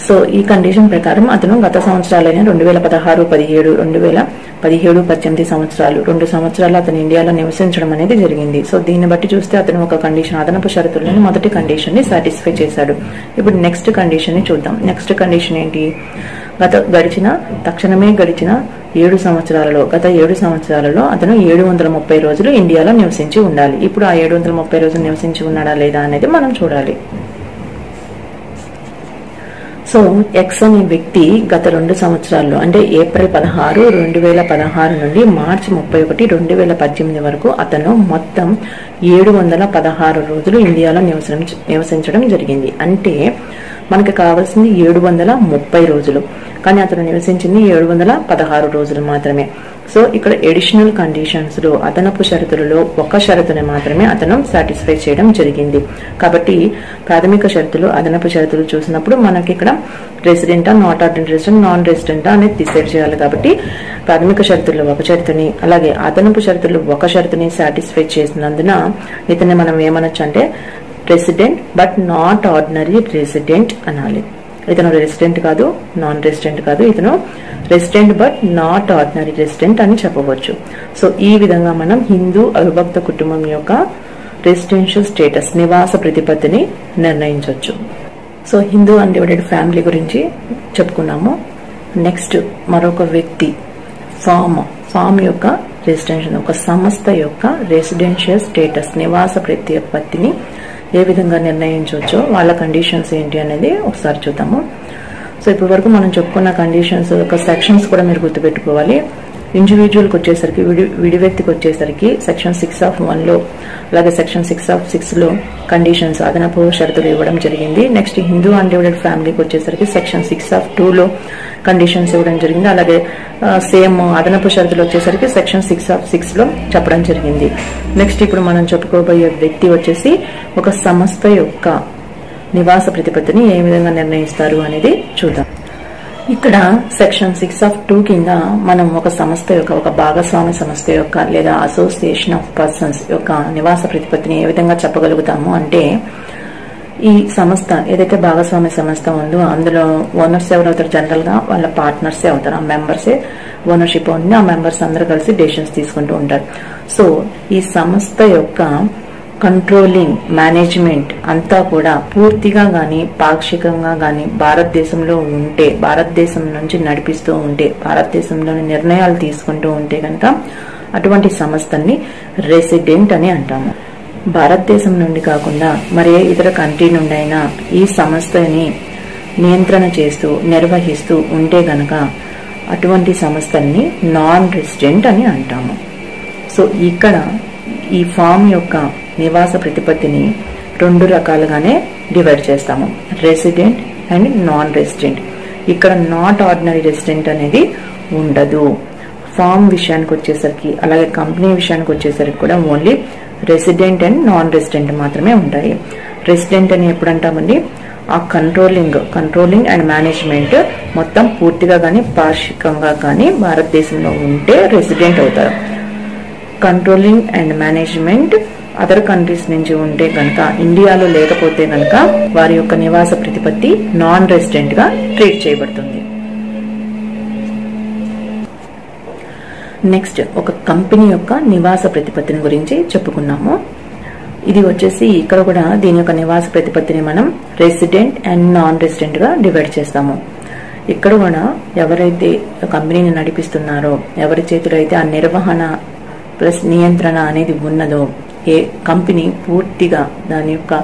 సో ఈ కండిషన్ ప్రకారం అతను గత సంవత్సరాలైన 2016, 2017, 2018 సంవత్సరాలు 2 సంవత్సరాలు అతను ఇండియాలో నివసించడం అనేది జరిగింది. సో దీన్ని బట్టి చూస్తే అతను ఒక కండిషన్, అదనపు షరతులను మొదటి కండిషన్ ని సాటిస్ఫై చేశాడు. ఇప్పుడు నెక్స్ట్ కండిషన్ ని చూద్దాం. నెక్స్ట్ కండిషన్ ఏంటి? తక్షణమే గడిచిన 7 సంవత్సరాలలో, గత 7 సంవత్సరాలలో అతను 730 రోజులు ఇండియాలో నివసించి ఉండాలి. ఇప్పుడు ఆ 730 రోజులు నివసించి ఉన్నాడా లేదా అనేది మనం చూడాలి. సో ఎక్స్ అనే వ్యక్తి గత 2 సంవత్సరాల్లో అంటే ఏప్రిల్ 16, 2016 నుండి మార్చి 31, 2018 వరకు అతను మొత్తం 716 రోజులు ఇండియాలో నివసించడం జరిగింది. అంటే మనకి కావాల్సింది 730 రోజులు, కానీ అతను నివసించింది 716 రోజులు మాత్రమే. సో ఇక్కడ ఎడిషనల్ కండిషన్స్ లో, అదనపు షరతులలో ఒక షరతుని మాత్రమే అతను సాటిస్ఫై చేయడం జరిగింది. కాబట్టి ప్రాథమిక షరతులు, అదనపు షరతులు చూసినప్పుడు మనకి ఇక్కడ రెసిడెంటా, నాట్ ఆర్డినరీ రెసిడెంట్, నాన్ రెసిడెంటా అనేది డిసైడ్ చేయాలి. కాబట్టి ప్రాథమిక షరతుల్లో ఒక షరతుని, అలాగే అదనపు షరతులు ఒక షరతుని సాటిస్ఫై చేసినందున ఇతన్ని మనం ఏమనొచ్చు అంటే resident but not ordinary resident అనాలి. ఇతను రెసిడెంట్ కాదు, నాన్ రెసిడెంట్ కాదు, ఇతను resident but not ordinary resident అని చెప్పవచ్చు. సో ఈ విధంగా మనం హిందూ అవిభక్త కుటుంబం యొక్క రెసిడెన్షియల్ స్టేటస్, నివాస ప్రతిపత్తిని నిర్ణయించవచ్చు. సో హిందూ అన్డివైడెడ్ ఫ్యామిలీ గురించి చెప్పుకున్నాము. నెక్స్ట్ మరొక వ్యక్తి ఫామ్ యొక్క రెసిడెన్షియల్, ఒక సంస్థ యొక్క రెసిడెన్షియల్ స్టేటస్, నివాస ప్రతిపత్తిని ఏ విధంగా నిర్ణయించవచ్చో, వాళ్ళ కండిషన్స్ ఏంటి అనేది ఒకసారి చూద్దాము. సో ఇప్పటి వరకు మనం చెప్పుకున్న కండిషన్స్ యొక్క సెక్షన్స్ కూడా మీరు గుర్తుపెట్టుకోవాలి. ఇండివిజువల్కి వచ్చేసరికి, విడి వ్యక్తికి వచ్చేసరికి సెక్షన్ 6(1) అలాగే సెక్షన్ 6(6) కండిషన్స్, అదనపు షరతులు ఇవ్వడం జరిగింది. నెక్స్ట్ హిందూ అన్డివైడెడ్ ఫ్యామిలీకి వచ్చేసరికి సెక్షన్ 6(2) కండిషన్స్ ఇవ్వడం జరిగింది. అలాగే సేమ్ అదనపు షరతులు వచ్చేసరికి సెక్షన్ 6(6) చెప్పడం జరిగింది. నెక్స్ట్ ఇప్పుడు మనం చెప్పుకోబోయే వ్యక్తి వచ్చేసి ఒక సంస్థ యొక్క నివాస ప్రతిపత్తిని ఏ విధంగా నిర్ణయిస్తారు అనేది చూద్దాం. ఇక్కడ సెక్షన్ 6(2) కింద మనం ఒక సంస్థ యొక్క, ఒక భాగస్వామి సంస్థ యొక్క లేదా అసోసియేషన్ ఆఫ్ పర్సన్స్ యొక్క నివాస ప్రతిపత్తిని ఏ విధంగా చెప్పగలుగుతాము అంటే, ఈ సంస్థ ఏదైతే భాగస్వామి సంస్థ ఉందో అందులో ఓనర్స్ ఎవరవుతారు? జనరల్ గా వాళ్ళ పార్ట్నర్సే అవుతారు. ఆ మెంబర్సే ఓనర్షిప్ ఉంది. ఆ మెంబర్స్ అందరూ కలిసి డెసిషన్స్ తీసుకుంటూ ఉంటారు. సో ఈ సంస్థ యొక్క కంట్రోలింగ్, మేనేజ్మెంట్ అంతా కూడా పూర్తిగా గాని పాక్షికంగా గాని భారతదేశంలో ఉంటే, భారతదేశం నుంచి నడిపిస్తూ ఉంటే, భారతదేశంలోని నిర్ణయాలు తీసుకుంటూ ఉంటే కనుక అటువంటి సంస్థని రెసిడెంట్ అని అంటాము. భారతదేశం నుండి కాకుండా మరే ఇతర కంట్రీ నుండి అయినా ఈ సంస్థని నియంత్రణ చేస్తూ నిర్వహిస్తూ ఉంటే గనక అటువంటి సంస్థల్ని నాన్ రెసిడెంట్ అని అంటాము. సో ఇక్కడ ఈ ఫామ్ యొక్క నివాస ప్రతిపత్తిని 2 రకాలుగానే డివైడ్ చేస్తాము, రెసిడెంట్ అండ్ నాన్ రెసిడెంట్. ఇక్కడ నాట్ ఆర్డినరీ రెసిడెంట్ అనేది ఉండదు. ఫామ్ విషయానికి వచ్చేసరికి, అలాగే కంపెనీ విషయానికి వచ్చేసరికి కూడా only resident and non resident మాత్రమే ఉంటాయి. రెసిడెంట్ అని ఎప్పుడు అంటామండి? ఆ కంట్రోలింగ్ అండ్ మేనేజ్మెంట్ మొత్తం పూర్తిగా గానీ పాక్షికంగా గానీ భారతదేశంలో ఉంటే రెసిడెంట్ అవుతారు. Controlling and management other countries నుంచి ఉంటే కనుక, ఇండియాలో లేకపోతే కనుక వారి యొక్క నివాస ప్రతిపత్తి నాన్ రెసిడెంట్ గా ట్రీట్ చేయబడుతుంది. నెక్స్ట్ ఒక కంపెనీ యొక్క నివాస ప్రతిపత్తిని గురించి చెప్పుకున్నాము. ఇది వచ్చేసి ఇక్కడ కూడా దీని యొక్క నివాస ప్రతిపత్తిని మనం రెసిడెంట్ అండ్ నాన్ రెసిడెంట్ గా డివైడ్ చేస్తాము. ఇక్కడ కూడా ఎవరైతే కంపెనీని నడిపిస్తున్నారో, ఎవరి చేతిలో అయితే ఆ నిర్వహణ ప్లస్ నియంత్రణ అనేది ఉన్నదో, ఏ కంపెనీ పూర్తిగా దాని యొక్క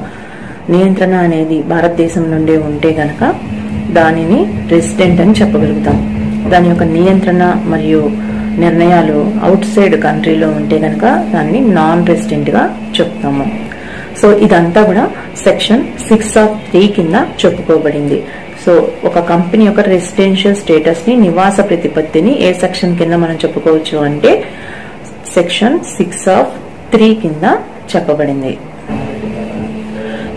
నియంత్రణ అనేది భారతదేశం నుండే ఉంటే గనక దానిని రెసిడెంట్ అని చెప్పగలుగుతాం. దాని యొక్క నియంత్రణ మరియు నిర్ణయాలు అవుట్ సైడ్ కంట్రీలో ఉంటే గనక దాన్ని నాన్ రెసిడెంట్ గా చెప్తాము. సో ఇదంతా కూడా సెక్షన్ 6(3) కింద చెప్పుకోబడింది. సో ఒక కంపెనీ యొక్క రెసిడెన్షియల్ స్టేటస్ ని, నివాస ప్రతిపత్తిని ఏ సెక్షన్ కింద మనం చెప్పుకోవచ్చు అంటే సెక్షన్ 6(3) కింద చెప్పబడింది.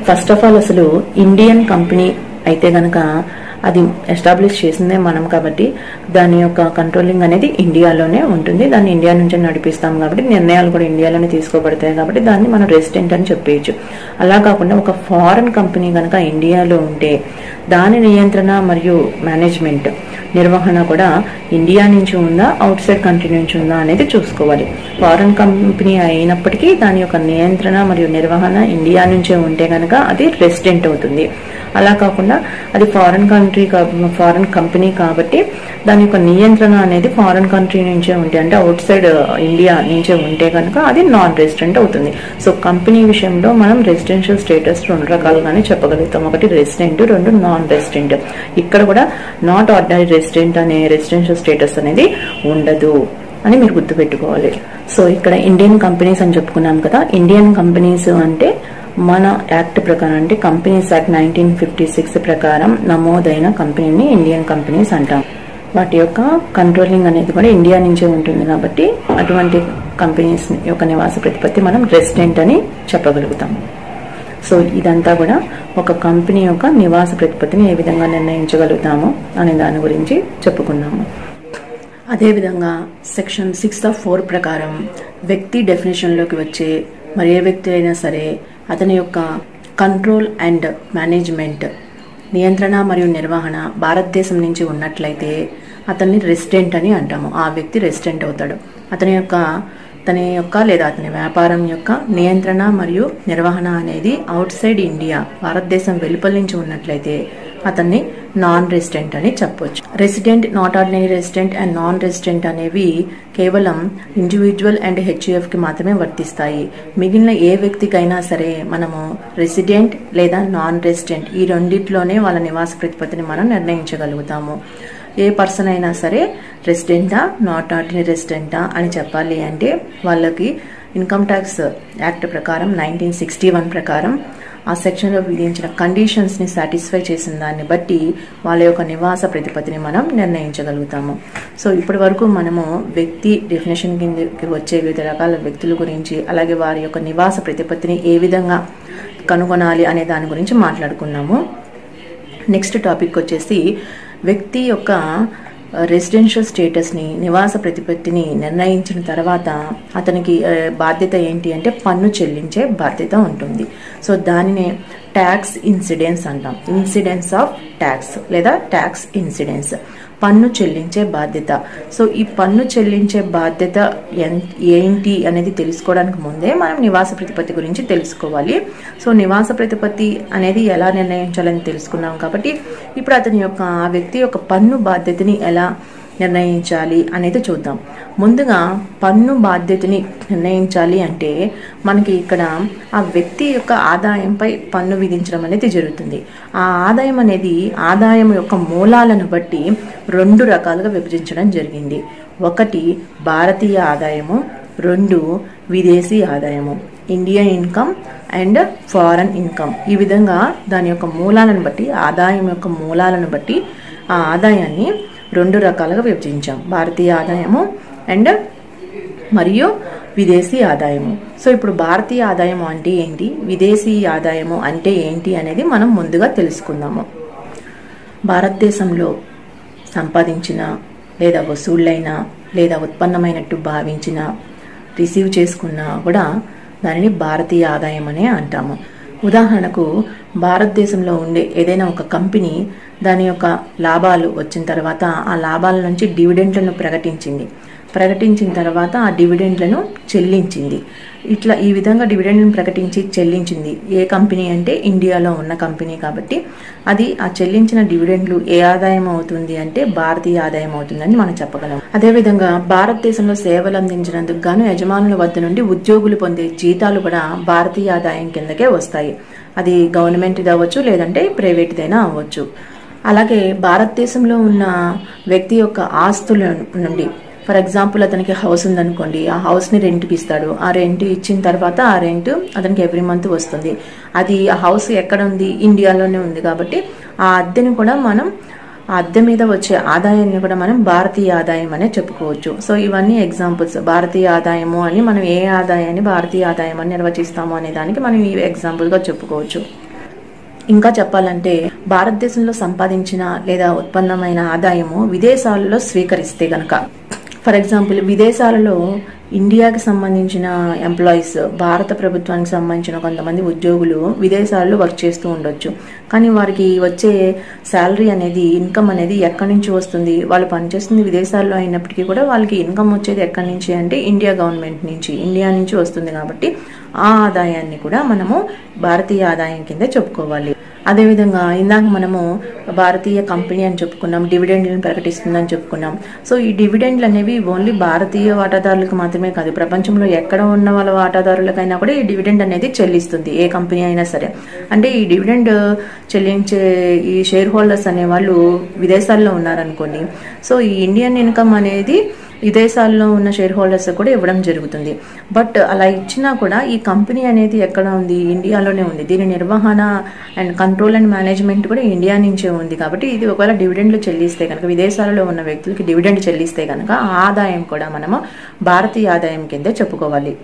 ఫస్ట్ ఆఫ్ ఆల్ అసలు ఇండియన్ కంపెనీ అయితే గనక అది ఎస్టాబ్లిష్ చేసిందే మనం కాబట్టి దాని యొక్క కంట్రోలింగ్ అనేది ఇండియాలోనే ఉంటుంది. దాన్ని ఇండియా నుంచి నడిపిస్తాం కాబట్టి నిర్ణయాలు కూడా ఇండియాలోనే తీసుకోబడతాయి కాబట్టి దాన్ని మనం రెసిడెంట్ అని చెప్పేయచ్చు. అలా కాకుండా ఒక ఫారెన్ కంపెనీ కనుక ఇండియాలో ఉంటే దాని నియంత్రణ మరియు మేనేజ్మెంట్ నిర్వహణ కూడా ఇండియా నుంచి ఉందా, అవుట్ సైడ్ కంట్రీ నుంచి ఉందా అనేది చూసుకోవాలి. ఫారెన్ కంపెనీ అయినప్పటికీ దాని యొక్క నియంత్రణ మరియు నిర్వహణ ఇండియా నుంచే ఉంటే కనుక అది రెసిడెంట్ అవుతుంది. అలా కాకుండా అది ఫారెన్ కంపెనీ కాబట్టి దాని యొక్క నియంత్రణ అనేది ఫారెన్ కంట్రీ నుంచే ఉంటే, అంటే అవుట్ సైడ్ ఇండియా నుంచే ఉంటే కనుక అది నాన్ రెసిడెంట్ అవుతుంది. సో కంపెనీ విషయంలో మనం రెసిడెన్షియల్ స్టేటస్ 2 రకాలుగానే చెప్పగలుగుతాం. ఒకటి రెసిడెంట్, 2 నాన్ రెసిడెంట్. ఇక్కడ కూడా నాట్ ఆర్డినరీ రెసిడెంట్ అనే రెసిడెన్షియల్ స్టేటస్ అనేది ఉండదు అని మీరు గుర్తుపెట్టుకోవాలి. సో ఇక్కడ ఇండియన్ కంపెనీస్ అని చెప్పుకున్నాం కదా. ఇండియన్ కంపెనీస్ అంటే మన యాక్ట్ ప్రకారం, అంటే కంపెనీస్ యాక్ట్ 1956 ప్రకారం నమోదైన కంపెనీని ఇండియన్ కంపెనీస్ అంటాం. వాటి యొక్క కంట్రోలింగ్ అనేది కూడా ఇండియా నుంచే ఉంటుంది కాబట్టి అటువంటి కంపెనీస్ యొక్క నివాస ప్రతిపత్తి మనం రెసిడెంట్ అని చెప్పగలుగుతాం. సో ఇదంతా కూడా ఒక కంపెనీ యొక్క నివాస ప్రతిపత్తిని ఏ విధంగా నిర్ణయించగలుగుతాము అనే దాని గురించి చెప్పుకున్నాము. అదేవిధంగా సెక్షన్ 6(4) ప్రకారం వ్యక్తి డెఫినేషన్లోకి వచ్చే మరి ఏ వ్యక్తి అయినా సరే అతని యొక్క కంట్రోల్ అండ్ మేనేజ్మెంట్, నియంత్రణ మరియు నిర్వహణ భారతదేశం నుంచి ఉన్నట్లయితే అతన్ని రెసిడెంట్ అని అంటాము. ఆ వ్యక్తి రెసిడెంట్ అవుతాడు. తన యొక్క లేదా అతని వ్యాపారం యొక్క నియంత్రణ మరియు నిర్వహణ అనేది అవుట్ సైడ్ ఇండియా, భారతదేశం వెలుపల నుంచి ఉన్నట్లయితే అతన్ని నాన్ రెసిడెంట్ అని చెప్పొచ్చు. Resident, not ordinary resident and non resident అనేవి కేవలం ఇండివిజువల్ అండ్ హెచ్యుఎఫ్ కి మాత్రమే వర్తిస్తాయి. మిగిలిన ఏ వ్యక్తికైనా సరే మనము రెసిడెంట్ లేదా నాన్ రెసిడెంట్ ఈ రెండిట్లోనే వాళ్ళ నివాస ప్రతిపత్తిని మనం నిర్ణయించగలుగుతాము. ఏ పర్సన్ అయినా సరే రెసిడెంటా, నాట్ ఆర్డినరీ రెసిడెంటా అని చెప్పాలి అంటే వాళ్ళకి ఇన్కమ్ ట్యాక్స్ యాక్ట్ ప్రకారం 1961 ప్రకారం ఆ సెక్షన్లో విధించిన కండిషన్స్ ని సాటిస్ఫై చేసిన దాన్ని బట్టి వాళ్ళ యొక్క నివాస ప్రతిపత్తిని మనం నిర్ణయించగలుగుతాము. సో ఇప్పటి వరకు మనము వ్యక్తి డెఫినేషన్ కిందకి వచ్చే వివిధ రకాల వ్యక్తుల గురించి, అలాగే వారి యొక్క నివాస ప్రతిపత్తిని ఏ విధంగా కనుగొనాలి అనే దాని గురించి మాట్లాడుకున్నాము. నెక్స్ట్ టాపిక్ వచ్చేసి వ్యక్తి యొక్క రెసిడెన్షియల్ స్టేటస్ ని, నివాస ప్రతిపత్తిని నిర్ణయించిన తర్వాత అతనికి బాధ్యత ఏంటి అంటే పన్ను చెల్లించే బాధ్యత ఉంటుంది. సో దానినే ట్యాక్స్ ఇన్సిడెన్స్ అంటాం. ఇన్సిడెన్స్ ఆఫ్ ట్యాక్స్ లేదా ట్యాక్స్ ఇన్సిడెన్స్, పన్ను చెల్లించే బాధ్యత. సో ఈ పన్ను చెల్లించే బాధ్యత ఏంటి అనేది తెలుసుకోవడానికి ముందే మనం నివాస ప్రతిపత్తి గురించి తెలుసుకోవాలి. సో నివాస ప్రతిపత్తి అనేది ఎలా నిర్ణయించాలని తెలుసుకున్నాం కాబట్టి ఇప్పుడు అతని యొక్క ఆ వ్యక్తి యొక్క పన్ను బాధ్యతని ఎలా నిర్ణయించాలి అనేది చూద్దాం. ముందుగా పన్ను బాధ్యతని నిర్ణయించాలి అంటే మనకి ఇక్కడ ఆ వ్యక్తి యొక్క ఆదాయంపై పన్ను విధించడం అనేది జరుగుతుంది. ఆ ఆదాయం అనేది ఆదాయం యొక్క మూలాలను బట్టి 2 రకాలుగా విభజించడం జరిగింది. ఒకటి భారతీయ ఆదాయము, 2 విదేశీ ఆదాయము, Indian income and foreign income. ఈ విధంగా దాని యొక్క మూలాలను బట్టి, ఆదాయం యొక్క మూలాలను బట్టి ఆ ఆదాయాన్ని 2 రకాలుగా విభజించాం. భారతీయ ఆదాయము అండ్ మరియు విదేశీ ఆదాయము. సో ఇప్పుడు భారతీయ ఆదాయము అంటే ఏంటి, విదేశీ ఆదాయము అంటే ఏంటి అనేది మనం ముందుగా తెలుసుకుందాము. భారతదేశంలో సంపాదించిన లేదా వసూళ్ళైన లేదా ఉత్పన్నమైనట్టు భావించిన, రిసీవ్ చేసుకున్న కూడా దానిని భారతీయ ఆదాయం అనే అంటాము. ఉదాహరణకు భారతదేశంలో ఉండే ఏదైనా ఒక కంపెనీ దాని యొక్క లాభాలు వచ్చిన తర్వాత ఆ లాభాల నుంచి డివిడెంట్లను ప్రకటించింది. ప్రకటించిన తర్వాత ఆ డివిడెండ్లను చెల్లించింది. ఇట్లా ఈ విధంగా డివిడెండ్లను ప్రకటించి చెల్లించింది ఏ కంపెనీ అంటే ఇండియాలో ఉన్న కంపెనీ కాబట్టి అది ఆ చెల్లించిన డివిడెండ్లు ఏ ఆదాయం అవుతుంది అంటే భారతీయ ఆదాయం అవుతుందని మనం చెప్పగలం. అదేవిధంగా భారతదేశంలో సేవలు అందించినందుకు గాను యజమానుల వద్ద నుండి ఉద్యోగులు పొందే జీతాలు కూడా భారతీయ ఆదాయం కిందకే వస్తాయి. అది గవర్నమెంట్ది అవ్వచ్చు, లేదంటే ప్రైవేట్దైనా అవ్వచ్చు. అలాగే భారతదేశంలో ఉన్న వ్యక్తి యొక్క ఆస్తుల నుండి, ఫర్ ఎగ్జాంపుల్ అతనికి హౌస్ ఉందనుకోండి, ఆ హౌస్ని రెంట్కి ఇస్తాడు. ఆ రెంట్ ఇచ్చిన తర్వాత ఆ రెంట్ అతనికి ఎవ్రీ మంత్ వస్తుంది. అది ఆ హౌస్ ఎక్కడ ఉంది, ఇండియాలోనే ఉంది కాబట్టి ఆ అద్దెని కూడా మనం, ఆ అద్దె మీద వచ్చే ఆదాయాన్ని కూడా మనం భారతీయ ఆదాయం అనే చెప్పుకోవచ్చు. సో ఇవన్నీ ఎగ్జాంపుల్స్. భారతీయ ఆదాయము అని మనం ఏ ఆదాయాన్ని భారతీయ ఆదాయం అని నిర్వచిస్తాము అనే దానికి మనం ఈ ఎగ్జాంపుల్గా చెప్పుకోవచ్చు. ఇంకా చెప్పాలంటే భారతదేశంలో సంపాదించిన లేదా ఉత్పన్నమైన ఆదాయము విదేశాలలో స్వీకరిస్తే గనక, ఫర్ ఎగ్జాంపుల్ విదేశాలలో ఇండియాకి సంబంధించిన ఎంప్లాయీస్, భారత ప్రభుత్వానికి సంబంధించిన కొంతమంది ఉద్యోగులు విదేశాల్లో వర్క్ చేస్తూ ఉండొచ్చు. కానీ వారికి వచ్చే శాలరీ అనేది, ఇన్కమ్ అనేది ఎక్కడి నుంచి వస్తుంది? వాళ్ళు పనిచేస్తుంది విదేశాల్లో అయినప్పటికీ కూడా వాళ్ళకి ఇన్కమ్ వచ్చేది ఎక్కడి నుంచి అంటే ఇండియా గవర్నమెంట్ నుంచి, ఇండియా నుంచి వస్తుంది. కాబట్టి ఆ ఆదాయాన్ని కూడా మనము భారతీయ ఆదాయం కింద చెప్పుకోవాలి. అదేవిధంగా ఇందాక మనము భారతీయ కంపెనీ అని చెప్పుకున్నాం, డివిడెండ్లను ప్రకటిస్తుందని చెప్పుకున్నాం. సో ఈ డివిడెండ్లు అనేవి ఓన్లీ భారతీయ వాటాదారులకు మాత్రమే కాదు, ప్రపంచంలో ఎక్కడ ఉన్న వాళ్ళ వాటాదారులకైనా కూడా ఈ డివిడెండ్ అనేది చెల్లిస్తుంది, ఏ కంపెనీ అయినా సరే. అంటే ఈ డివిడెండ్ చెల్లించే ఈ షేర్ హోల్డర్స్ అనే వాళ్ళు విదేశాల్లో ఉన్నారనుకోండి, సో ఈ ఇండియన్ ఇన్కమ్ అనేది విదేశాల్లో ఉన్న షేర్ హోల్డర్స్ కూడా ఇవ్వడం జరుగుతుంది. బట్ అలా ఇచ్చినా కూడా ఈ కంపెనీ అనేది ఎక్కడ ఉంది, ఇండియాలోనే ఉంది. దీని నిర్వహణ అండ్ కంట్రోల్ అండ్ మేనేజ్మెంట్ కూడా ఇండియా నుంచే ఉంది. కాబట్టి ఇది ఒకవేళ డివిడెండ్లు చెల్లిస్తే కనుక, విదేశాలలో ఉన్న వ్యక్తులకి డివిడెండ్ చెల్లిస్తే కనుక ఆ ఆదాయం కూడా మనము భారతీయ ఆదాయం కిందే చెప్పుకోవాలి.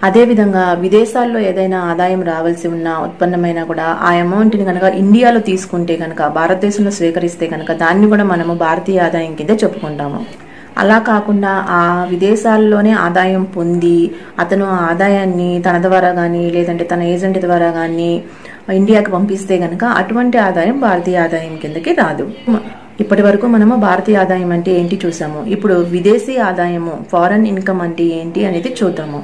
అదేవిధంగా విదేశాల్లో ఏదైనా ఆదాయం రావాల్సి ఉన్న ఉత్పన్నమైనా కూడా ఆ అమౌంట్ని కనుక ఇండియాలో తీసుకుంటే కనుక, భారతదేశంలో స్వీకరిస్తే కనుక దాన్ని కూడా మనము భారతీయ ఆదాయం కిందే చెప్పుకుంటాము. అలా కాకుండా ఆ విదేశాల్లోనే ఆదాయం పొంది అతను ఆ ఆదాయాన్ని తన ద్వారా కానీ లేదంటే తన ఏజెంట్ ద్వారా కానీ ఇండియాకి పంపిస్తే కనుక అటువంటి ఆదాయం భారతీయ ఆదాయం కిందకి రాదు. ఇప్పటి వరకు మనము భారతీయ ఆదాయం అంటే ఏంటి చూసాము. ఇప్పుడు విదేశీ ఆదాయము, ఫారెన్ ఇన్కమ్ అంటే ఏంటి అనేది చూద్దాము.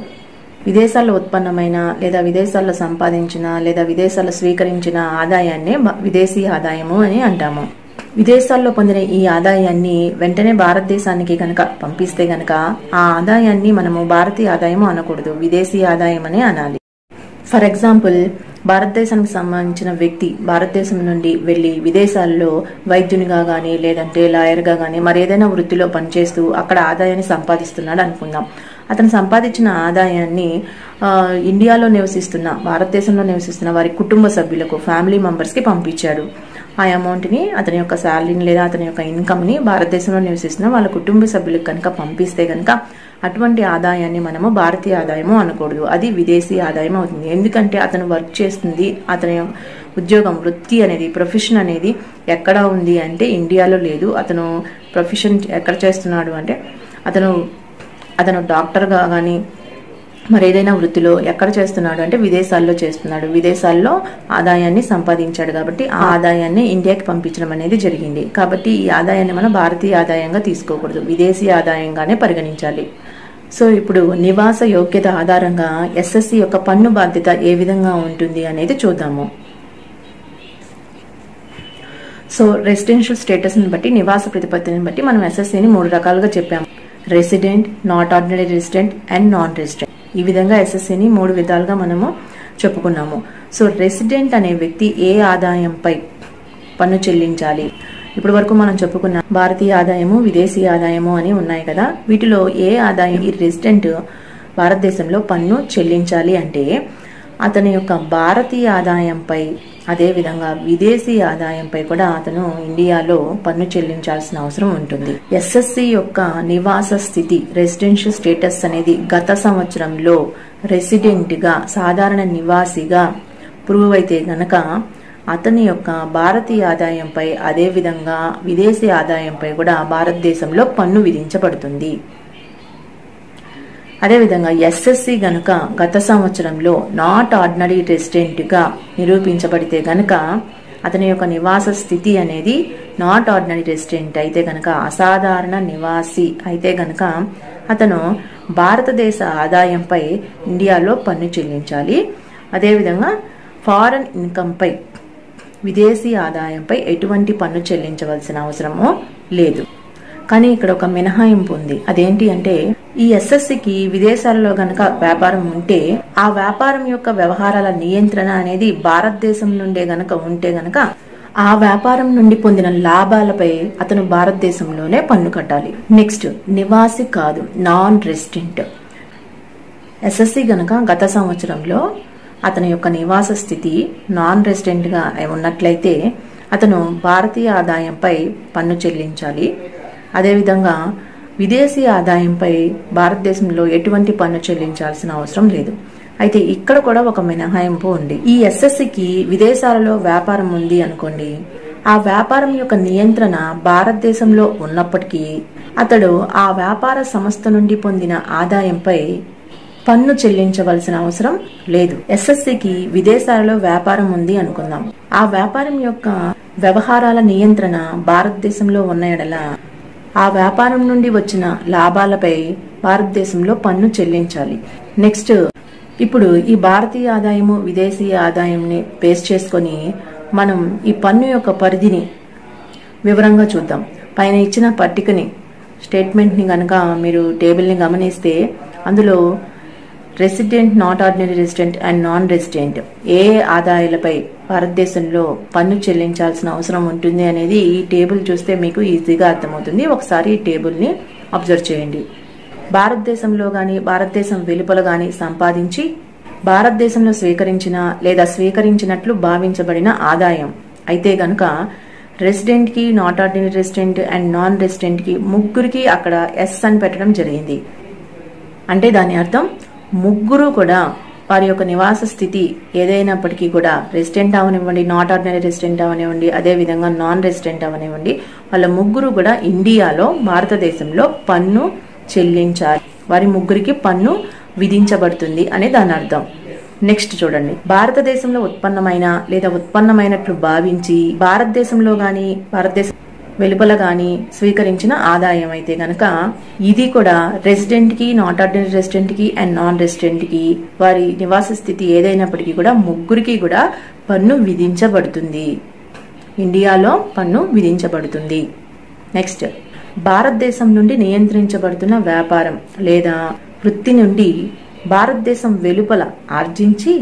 విదేశాల్లో ఉత్పన్నమైన లేదా విదేశాల్లో సంపాదించిన లేదా విదేశాల్లో స్వీకరించిన ఆదాయాన్నే విదేశీ ఆదాయము అని అంటాము. విదేశాల్లో పొందిన ఈ ఆదాయాన్ని వెంటనే భారతదేశానికి కనుక పంపిస్తే కనుక ఆ ఆదాయాన్ని మనము భారతీయ ఆదాయము అనకూడదు, విదేశీ ఆదాయం అనే అనాలి. ఫర్ ఎగ్జాంపుల్, భారతదేశానికి సంబంధించిన వ్యక్తి భారతదేశం నుండి వెళ్లి విదేశాల్లో వైద్యునిగా కానీ లేదంటే లాయర్గా కానీ మరేదైనా వృత్తిలో పనిచేస్తూ అక్కడ ఆదాయాన్ని సంపాదిస్తున్నాడు అనుకుందాం. అతను సంపాదించిన ఆదాయాన్ని ఇండియాలో నివసిస్తున్న, భారతదేశంలో నివసిస్తున్న వారి కుటుంబ సభ్యులకు, ఫ్యామిలీ మెంబర్స్కి పంపించాడు. ఆ అమౌంట్ని, అతని యొక్క శాలరీని లేదా అతని యొక్క ఇన్కమ్ని భారతదేశంలో నివసిస్తున్న వాళ్ళ కుటుంబ సభ్యులకు కనుక పంపిస్తే కనుక అటువంటి ఆదాయాన్ని మనము భారతీయ ఆదాయము అనకూడదు, అది విదేశీ ఆదాయం అవుతుంది. ఎందుకంటే అతను వర్క్ చేస్తుంది, అతని ఉద్యోగం, వృత్తి అనేది, ప్రొఫెషన్ అనేది ఎక్కడ ఉంది అంటే ఇండియాలో లేదు. అతను ప్రొఫెషన్ ఎక్కడ చేస్తున్నాడు అంటే అతను డాక్టర్గా కానీ మరేదైనా వృత్తిలో ఎక్కడ చేస్తున్నాడు అంటే విదేశాల్లో చేస్తున్నాడు. విదేశాల్లో ఆదాయాన్ని సంపాదించాడు కాబట్టి ఆ ఆదాయాన్ని ఇండియాకి పంపించడం అనేది జరిగింది. కాబట్టి ఈ ఆదాయాన్ని మనం భారతీయ ఆదాయంగా తీసుకోకూడదు, విదేశీ ఆదాయంగానే పరిగణించాలి. సో ఇప్పుడు నివాస యోగ్యత ఆధారంగా ఎస్ఎస్సి యొక్క పన్ను బాధ్యత ఏ విధంగా ఉంటుంది అనేది చూద్దాము. సో రెసిడెన్షియల్ స్టేటస్ని బట్టి, నివాస ప్రతిపత్తిని బట్టి మనం ఎస్ఎస్సిని 3 రకాలుగా చెప్పాము: resident, not ordinary resident and non resident. ఈ విధంగా ఎస్ఎస్సిని 3 విధాలుగా మనము చెప్పుకున్నాము. సో రెసిడెంట్ అనే వ్యక్తి ఏ ఆదాయంపై పన్ను చెల్లించాలి? ఇప్పటి వరకు మనం చెప్పుకున్న భారతీయ ఆదాయము, విదేశీ ఆదాయము అని ఉన్నాయి కదా, వీటిలో ఏ ఆదాయం ఈ రెసిడెంట్ భారతదేశంలో పన్ను చెల్లించాలి అంటే అతని యొక్క భారతీయ ఆదాయంపై, అదేవిధంగా విదేశీ ఆదాయంపై కూడా అతను ఇండియాలో పన్ను చెల్లించాల్సిన అవసరం ఉంటుంది. ఎస్ఎస్సి యొక్క నివాస స్థితి, రెసిడెన్షియల్ స్టేటస్ అనేది గత సంవత్సరంలో రెసిడెంట్ గా, సాధారణ నివాసిగా ప్రూవ్ అయితే గనక అతని యొక్క భారతీయ ఆదాయంపై, అదేవిధంగా విదేశీ ఆదాయంపై కూడా భారతదేశంలో పన్ను విధించబడుతుంది. అదేవిధంగా ఎస్ఎస్సి గనుక గత సంవత్సరంలో నాట్ ఆర్డినరీ రెసిడెంట్ గా నిరూపించబడితే గనక, అతని యొక్క నివాస స్థితి అనేది నాట్ ఆర్డినరీ రెసిడెంట్ అయితే గనక, అసాధారణ నివాసి అయితే గనక అతను భారతదేశ ఆదాయంపై ఇండియాలో పన్ను చెల్లించాలి. అదేవిధంగా ఫారెన్ ఇన్కమ్పై విదేశీ ఆదాయంపై ఎటువంటి పన్ను చెల్లించవలసిన అవసరమో లేదు. కానీ ఇక్కడ ఒక మినహాయింపు ఉంది. అదేంటి అంటే ఈ ఎస్ఎస్సికి విదేశాలలో గనక వ్యాపారం ఉంటే ఆ వ్యాపారం యొక్క వ్యవహారాల నియంత్రణ అనేది భారతదేశం నుండే గనక ఉంటే గనక ఆ వ్యాపారం నుండి పొందిన లాభాలపై అతను భారతదేశంలోనే పన్ను కట్టాలి. నెక్స్ట్, నివాసి కాదు, నాన్ రెసిడెంట్. ఎస్ఎస్సి గనక గత సంవత్సరంలో అతని యొక్క నివాస స్థితి నాన్ రెసిడెంట్ గా ఉన్నట్లయితే అతను భారతీయ ఆదాయంపై పన్ను చెల్లించాలి. అదేవిధంగా విదేశీ ఆదాయంపై భారతదేశంలో ఎటువంటి పన్ను చెల్లించాల్సిన అవసరం లేదు. అయితే ఇక్కడ కూడా ఒక మినహాయింపు ఉంది. ఈ ఎస్ఎస్సికి విదేశాలలో వ్యాపారం ఉంది అనుకోండి, ఆ వ్యాపారం యొక్క నియంత్రణ భారతదేశంలో ఉన్నప్పటికీ అతడు ఆ వ్యాపార సంస్థ నుండి పొందిన ఆదాయంపై పన్ను చెల్లించవలసిన అవసరం లేదు. ఎస్ఎస్సికి విదేశాలలో వ్యాపారం ఉంది అనుకుందాం. ఆ వ్యాపారం యొక్క వ్యవహారాల నియంత్రణ భారతదేశంలో ఉన్న ఎడల ఆ వ్యాపారం నుండి వచ్చిన లాభాలపై భారతదేశంలో పన్ను చెల్లించాలి. నెక్స్ట్, ఇప్పుడు ఈ భారతీయ ఆదాయము విదేశీ ఆదాయంని బేస్ చేసుకొని మనం ఈ పన్ను యొక్క పరిధిని వివరంగా చూద్దాం. పైన ఇచ్చిన పట్టికని స్టేట్మెంట్ని గనక మీరు టేబుల్ని గమనిస్తే అందులో resident, not ordinary resident and non resident ఏ ఆదాయాలపై భారతదేశంలో పన్ను చెల్లించాల్సిన అవసరం ఉంటుంది అనేది ఈ టేబుల్ చూస్తే మీకు ఈజీగా అర్థమవుతుంది. ఒకసారి ఈ టేబుల్ని అబ్జర్వ్ చేయండి. భారతదేశంలో గాని భారతదేశం వెలుపల గాని సంపాదించి భారతదేశంలో స్వీకరించిన లేదా స్వీకరించినట్లు భావించబడిన ఆదాయం అయితే గనుక రెసిడెంట్ కి, not ordinary resident and non resident కి ముగ్గురికి అక్కడ ఎస్ అని పెట్టడం జరిగింది. అంటే దాని అర్థం ముగ్గురు కూడా వారి యొక్క నివాస స్థితి ఏదైనప్పటికీ కూడా రెసిడెంట్ అవనివ్వండి, నాట్ ఆర్డినరీ రెసిడెంట్ అవనివ్వండి, అదే విధంగా నాన్ రెసిడెంట్ అవనివ్వండి, వాళ్ళ ముగ్గురు కూడా ఇండియాలో భారతదేశంలో పన్ను చెల్లించాలి. వారి ముగ్గురికి పన్ను విధించబడుతుంది అని దాని అర్థం. నెక్స్ట్ చూడండి, భారతదేశంలో ఉత్పన్నమైన లేదా ఉత్పన్నమైనట్లు భావించి భారతదేశంలో గాని భారతదేశం వెలుపల గాని స్వీకరించిన ఆదాయం అయితే గనక ఇది కూడా రెసిడెంట్ కి, నాట్ ఆర్డినరీ రెసిడెంట్ కి అండ్ నాన్ రెసిడెంట్ కి వారి నివాస స్థితి ఏదైనప్పటికీ కూడా ముగ్గురికి కూడా పన్ను విధించబడుతుంది. ఇండియాలో పన్ను విధించబడుతుంది. నెక్స్ట్, భారతదేశం నుండి నియంత్రించబడుతున్న వ్యాపారం లేదా వృత్తి నుండి భారతదేశం వెలుపల ఆర్జించి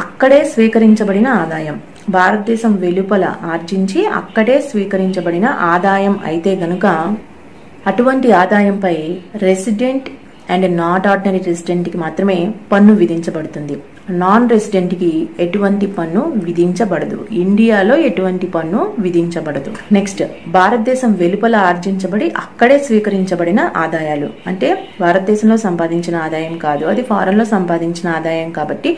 అక్కడే స్వీకరించబడిన ఆదాయం. భారతదేశం వెలుపల ఆర్జించి అక్కడే స్వీకరించబడిన ఆదాయం అయితే గనుక అటువంటి ఆదాయంపై resident and not ordinary resident కి మాత్రమే పన్ను విధించబడుతుంది. నాన్ రెసిడెంట్ కి ఎటువంటి పన్ను విధించబడదు. ఇండియాలో ఎటువంటి పన్ను విధించబడదు. నెక్స్ట్, భారతదేశం వెలుపల ఆర్జించబడి అక్కడే స్వీకరించబడిన ఆదాయాలు అంటే భారతదేశంలో సంపాదించిన ఆదాయం కాదు, అది ఫారెన్ లో సంపాదించిన ఆదాయం కాబట్టి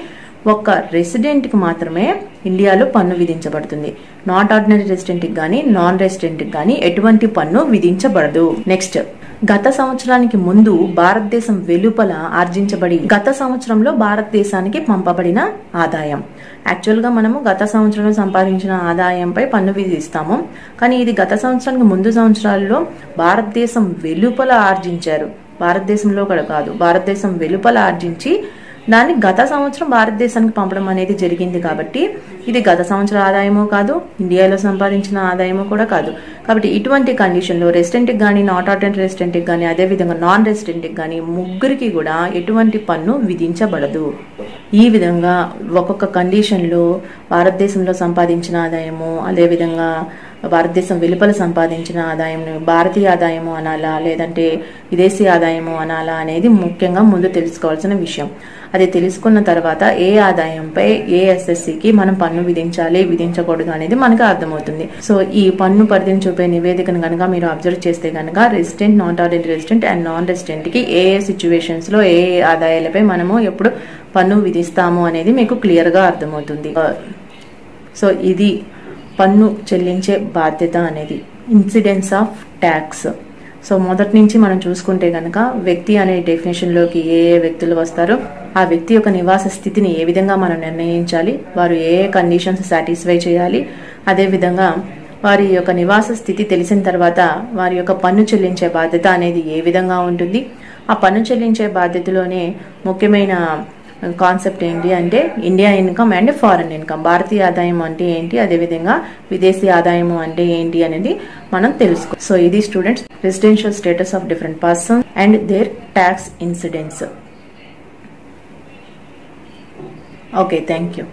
ఒక్క రెసిడెంట్ కి మాత్రమే ఇండియాలో పన్ను విధించబడుతుంది. నాట్ ఆర్డినరీ రెసిడెంట్ కి గానీ నాన్ రెసిడెంట్ కి గానీ ఎటువంటి పన్ను విధించబడదు. నెక్స్ట్, గత సంవత్సరానికి ముందు భారతదేశం వెలుపల ఆర్జించబడి గత సంవత్సరంలో భారతదేశానికి పంపబడిన ఆదాయం. యాక్చువల్ గా మనము గత సంవత్సరంలో సంపాదించిన ఆదాయంపై పన్ను విధిస్తాము. కానీ ఇది గత సంవత్సరానికి ముందు సంవత్సరాల్లో భారతదేశం వెలుపల ఆర్జించారు, భారతదేశంలో కూడా కాదు, భారతదేశం వెలుపల ఆర్జించి దాన్ని గత సంవత్సరం భారతదేశానికి పంపడం అనేది జరిగింది. కాబట్టి ఇది గత సంవత్సర ఆదాయమో కాదు, ఇండియాలో సంపాదించిన ఆదాయమో కూడా కాదు. కాబట్టి ఇటువంటి కండిషన్లో రెసిడెంట్ కి గానీ నాట్ ఆర్డినరీ రెసిడెంట్ కి గానీ అదే విధంగా నాన్ రెసిడెంట్ కి గానీ ముగ్గురికి కూడా ఎటువంటి పన్ను విధించబడదు. ఈ విధంగా ఒక్కొక్క కండిషన్లో భారతదేశంలో సంపాదించిన ఆదాయము అదే విధంగా భారతదేశం వెలుపల సంపాదించిన ఆదాయం భారతీయ ఆదాయము అనాలా లేదంటే విదేశీ ఆదాయము అనాలా అనేది ముఖ్యంగా ముందు తెలుసుకోవాల్సిన విషయం. అది తెలుసుకున్న తర్వాత ఏ ఆదాయంపై ఏ ఎస్ఎస్సికి మనం పన్ను విధించాలి విధించకూడదు అనేది మనకు అర్థమవుతుంది. సో ఈ పన్ను పరిధిని చూపే నివేదికను కనుక మీరు అబ్జర్వ్ చేస్తే కనుక resident, not ordinary resident and non resident కి ఏ సిచ్యువేషన్స్ లో ఏ ఆదాయాలపై మనము ఎప్పుడు పన్ను విధిస్తాము అనేది మీకు క్లియర్ గా అర్థమవుతుంది. సో ఇది పన్ను చెల్లించే బాధ్యత అనేది ఇన్సిడెన్స్ ఆఫ్ ట్యాక్స్. సో మొదటి నుంచి మనం చూసుకుంటే గనక వ్యక్తి అనే డెఫినేషన్ లోకి ఏ ఏ వ్యక్తులు వస్తారో ఆ వ్యక్తి యొక్క నివాస స్థితిని ఏ విధంగా మనం నిర్ణయించాలి, వారు ఏ కండిషన్స్ సాటిస్ఫై చేయాలి, అదే విధంగా వారి యొక్క నివాస స్థితి తెలిసిన తర్వాత వారి యొక్క పన్ను చెల్లించే బాధ్యత అనేది ఏ విధంగా ఉంటుంది, ఆ పన్ను చెల్లించే బాధ్యతలోనే ముఖ్యమైన కాన్సెప్ట్ ఏంటి అంటే India income and foreign income, భారతీయ ఆదాయం అంటే ఏంటి, అదేవిధంగా విదేశీ ఆదాయం అంటే ఏంటి అనేది మనం తెలుసుకో. సో ఇది students residential status of different person and their tax incidents. Okay, thank you.